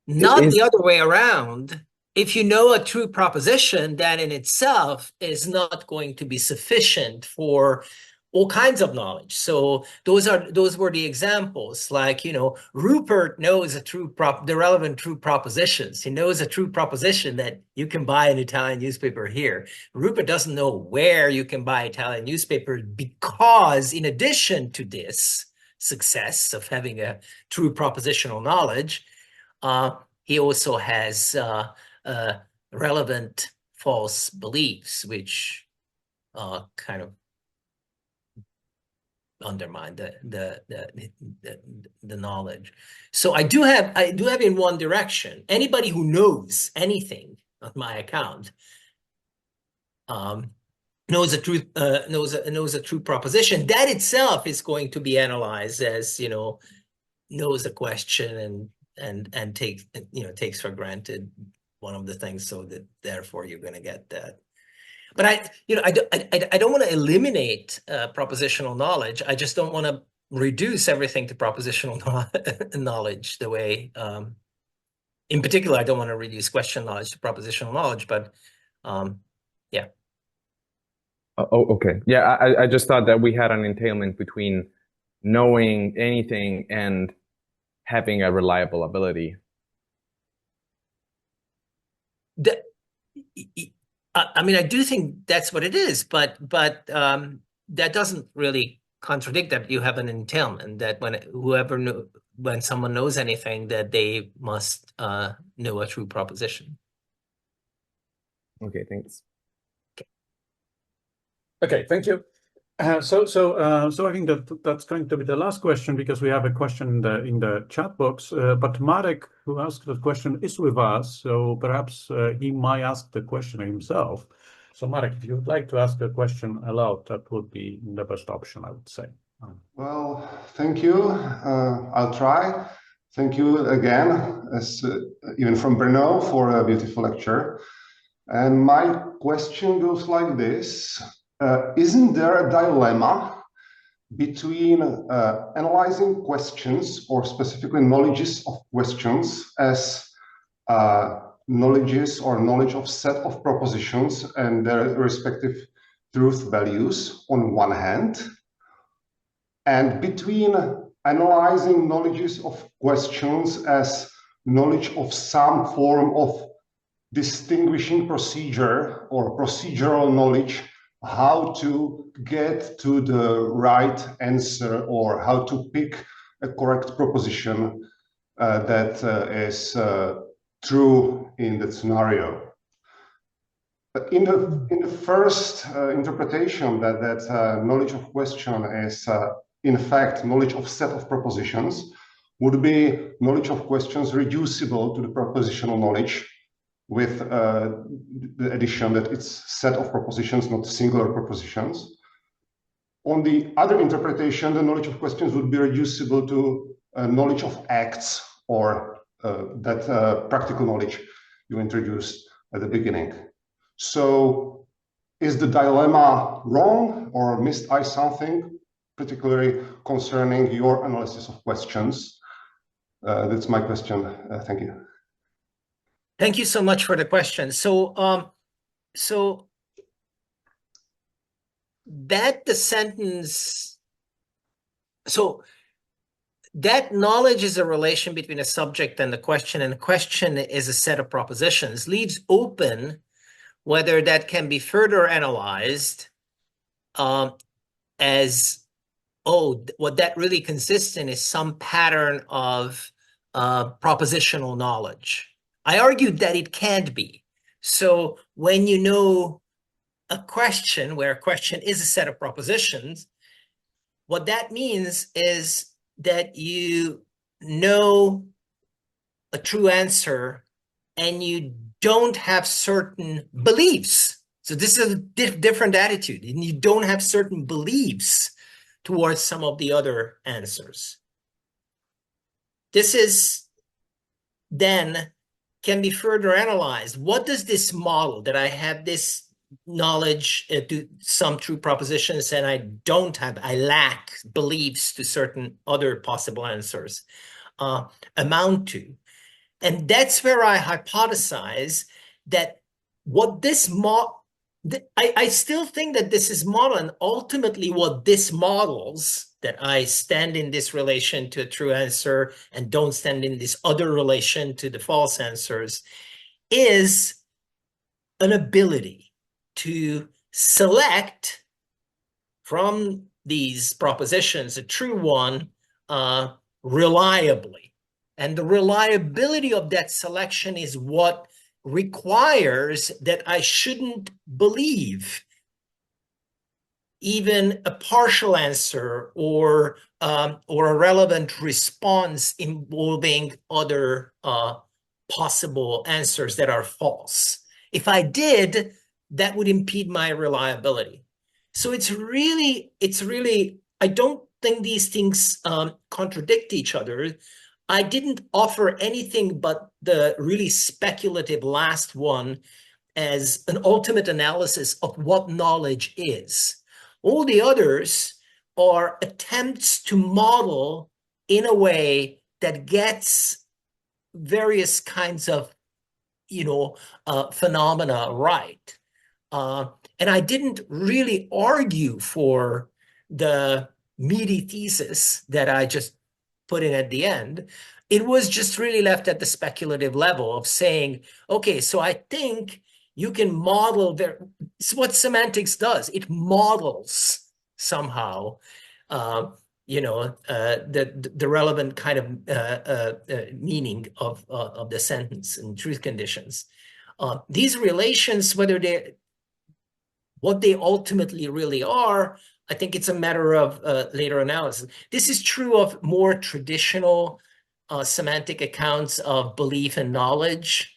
Not the other way around. If you know a true proposition, that in itself is not going to be sufficient for all kinds of knowledge. So those were the examples. Like, Rupert knows the relevant true propositions. He knows a true proposition that you can buy an Italian newspaper here. Rupert doesn't know where you can buy Italian newspaper, because in addition to this success of having a true propositional knowledge, he also has relevant false beliefs, which kind of undermine the knowledge. So I do have in one direction, anybody who knows anything on my account knows a true proposition. That itself is going to be analyzed as, knows a question and takes for granted one of the things, so that therefore you're going to get that. But I don't want to eliminate propositional knowledge. I just don't want to reduce everything to propositional knowledge. The way, in particular, I don't want to reduce question knowledge to propositional knowledge. But yeah. Oh, okay. Yeah, I just thought that we had an entailment between knowing anything and having a reliable ability. I do think that's what it is, but that doesn't really contradict that you have an entailment, that when someone knows anything, that they must know a true proposition. Okay, thanks. Okay, thank you. So I think that's going to be the last question, because we have a question in the chat box. But Marek, who asked the question, is with us, so perhaps he might ask the question himself. So Marek, if you would like to ask a question aloud, that would be the best option, I would say. Well, thank you. I'll try. Thank you again, even from Brno, for a beautiful lecture. And my question goes like this. Isn't there a dilemma between analyzing questions, or specifically knowledges of questions, as knowledges or knowledge of set of propositions and their respective truth values on one hand, and between analyzing knowledges of questions as knowledge of some form of distinguishing procedure or procedural knowledge, how to get to the right answer, or how to pick a correct proposition that is true in that scenario. But in the first interpretation, that knowledge of question is in fact knowledge of set of propositions, would be knowledge of questions reducible to the propositional knowledge, with the addition that it's set of propositions, not singular propositions. On the other interpretation, the knowledge of questions would be reducible to knowledge of acts, or that practical knowledge you introduced at the beginning. So is the dilemma wrong, or missed I something, particularly concerning your analysis of questions? That's my question. Thank you. Thank you so much for the question. So that knowledge is a relation between a subject and the question is a set of propositions, leaves open whether that can be further analyzed as, what that really consists in is some pattern of propositional knowledge. I argued that it can't be. So when you know a question, where a question is a set of propositions, what that means is that you know a true answer and you don't have certain beliefs. So this is a different attitude, and you don't have certain beliefs towards some of the other answers. This is then can be further analyzed. What does this model, that I have this knowledge to some true propositions and I lack beliefs to certain other possible answers, amount to? And that's where I hypothesize that what this model, I still think that this is model, and ultimately what this models, that I stand in this relation to a true answer and don't stand in this other relation to the false answers, is an ability to select from these propositions a true one reliably. And the reliability of that selection is what requires that I shouldn't believe even a partial answer or a relevant response involving other possible answers that are false. If I did, that would impede my reliability. So it's really, I don't think these things contradict each other. I didn't offer anything but the really speculative last one as an ultimate analysis of what knowledge is. All the others are attempts to model in a way that gets various kinds of, phenomena right. And I didn't really argue for the meaty thesis that I just put in at the end. It was just really left at the speculative level of saying, okay, so I think you can model it's what semantics does. It models somehow, the relevant kind of meaning of the sentence and truth conditions. These relations, whether what they ultimately really are, I think it's a matter of later analysis. This is true of more traditional semantic accounts of belief and knowledge.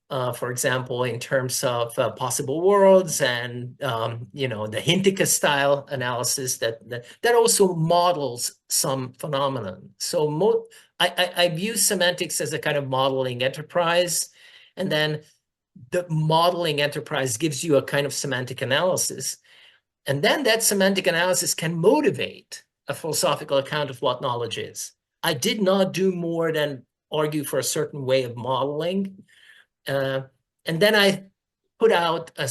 For example, in terms of possible worlds and the Hintika style analysis that also models some phenomenon. So I view semantics as a kind of modeling enterprise, and then the modeling enterprise gives you a kind of semantic analysis, and then that semantic analysis can motivate a philosophical account of what knowledge is. I did not do more than argue for a certain way of modeling. And then I put out a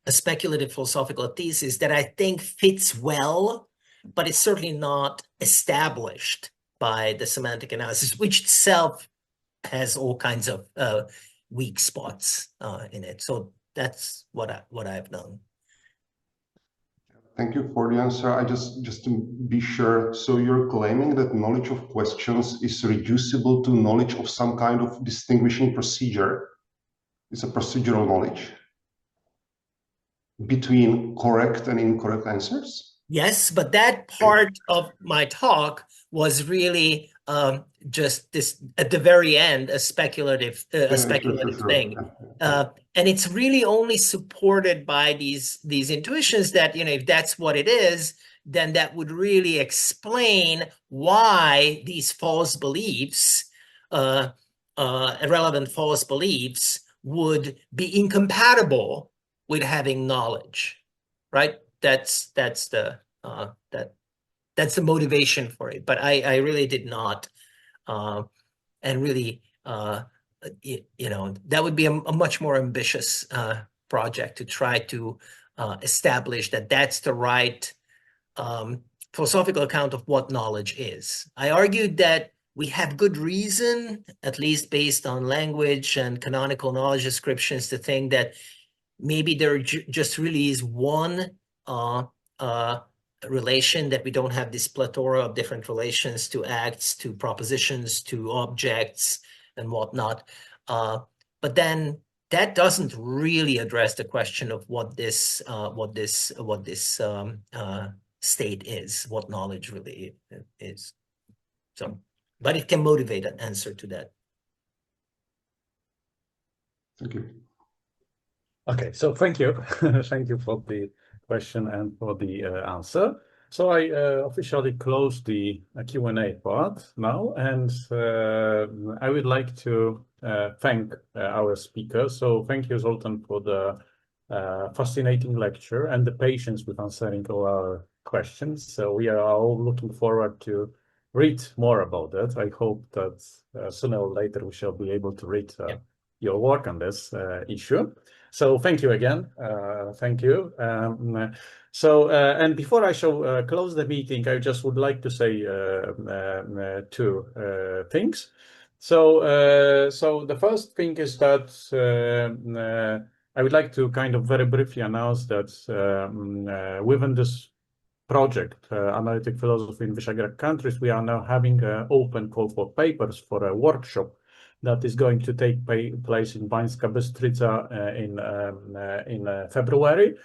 speculative philosophical thesis that I think fits well, but it's certainly not established by the semantic analysis, which itself has all kinds of weak spots in it. So that's what I've done. Thank you for the answer. I just to be sure, so you're claiming that knowledge of questions is reducible to knowledge of some kind of distinguishing procedure. It's a procedural knowledge between correct and incorrect answers? Yes, but that part of my talk was really just this at the very end, a speculative thing. And it's really only supported by these intuitions that, if that's what it is, then that would really explain why these false beliefs, irrelevant false beliefs, would be incompatible with having knowledge, right? That's the motivation for it. But I really did not, and really, that would be a much more ambitious project to try to establish that that's the right philosophical account of what knowledge is. I argued that we have good reason, at least based on language and canonical knowledge descriptions, to think that maybe there just really is one relation, that we don't have this plethora of different relations to acts, to propositions, to objects, and whatnot. But then that doesn't really address the question of what this state is, what knowledge really is. So, but it can motivate an answer to that. Thank you. Okay, so thank you. Thank you for the question and for the answer. So I officially close the Q&A part now, and I would like to thank our speakers. So thank you, Zoltán, for the fascinating lecture and the patience with answering all our questions. So we are all looking forward to read more about that. I hope that sooner or later we shall be able to read your work on this issue. So thank you again. Thank you. And before I shall close the meeting, I just would like to say two things. So the first thing is that I would like to kind of very briefly announce that within this project, Analytic Philosophy in Visegrad Countries, we are now having an open call for papers for a workshop that is going to take place in Bańska Bystrica in February.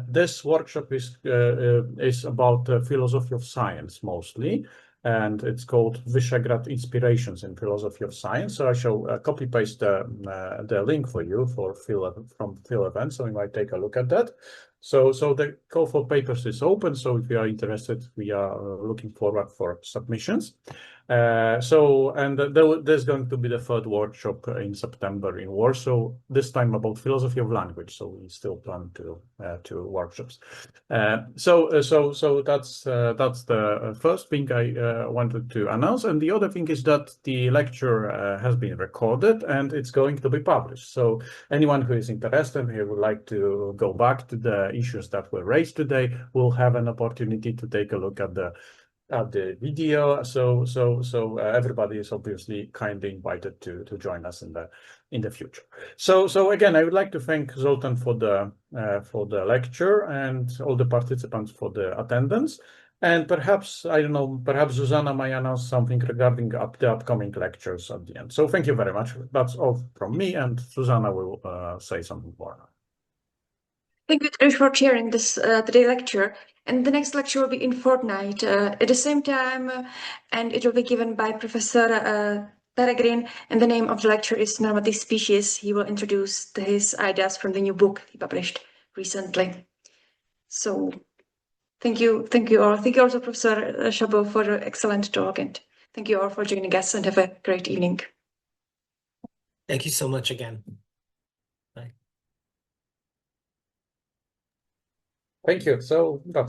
This workshop is about philosophy of science mostly, and it's called Visegrad Inspirations in Philosophy of Science. So I shall copy paste the link for you from Phil event, so you might take a look at that. So the call for papers is open. So if you are interested, we are looking forward for submissions. There's going to be the third workshop in September in Warsaw, this time about philosophy of language. So we still plan to workshops. So that's the first thing I wanted to announce. And the other thing is that the lecture has been recorded and it's going to be published. So anyone who is interested and who would like to go back to the issues that were raised today will have an opportunity to take a look at the video. So everybody is obviously kindly invited to join us in the future. So again, I would like to thank Zoltán for the lecture and all the participants for the attendance. And perhaps, I don't know, perhaps Zuzana might announce something regarding the upcoming lectures at the end. So thank you very much. That's all from me, and Zuzana will say something more. Thank you Trish, for chairing this today lecture. And the next lecture will be in fortnight at the same time, and it will be given by Professor Peregrine. And the name of the lecture is Normative Species. He will introduce his ideas from the new book he published recently. So thank you all. Thank you also, Professor Szabó, for your excellent talk, and thank you all for joining us, and have a great evening. Thank you so much again. Bye. Thank you. So that's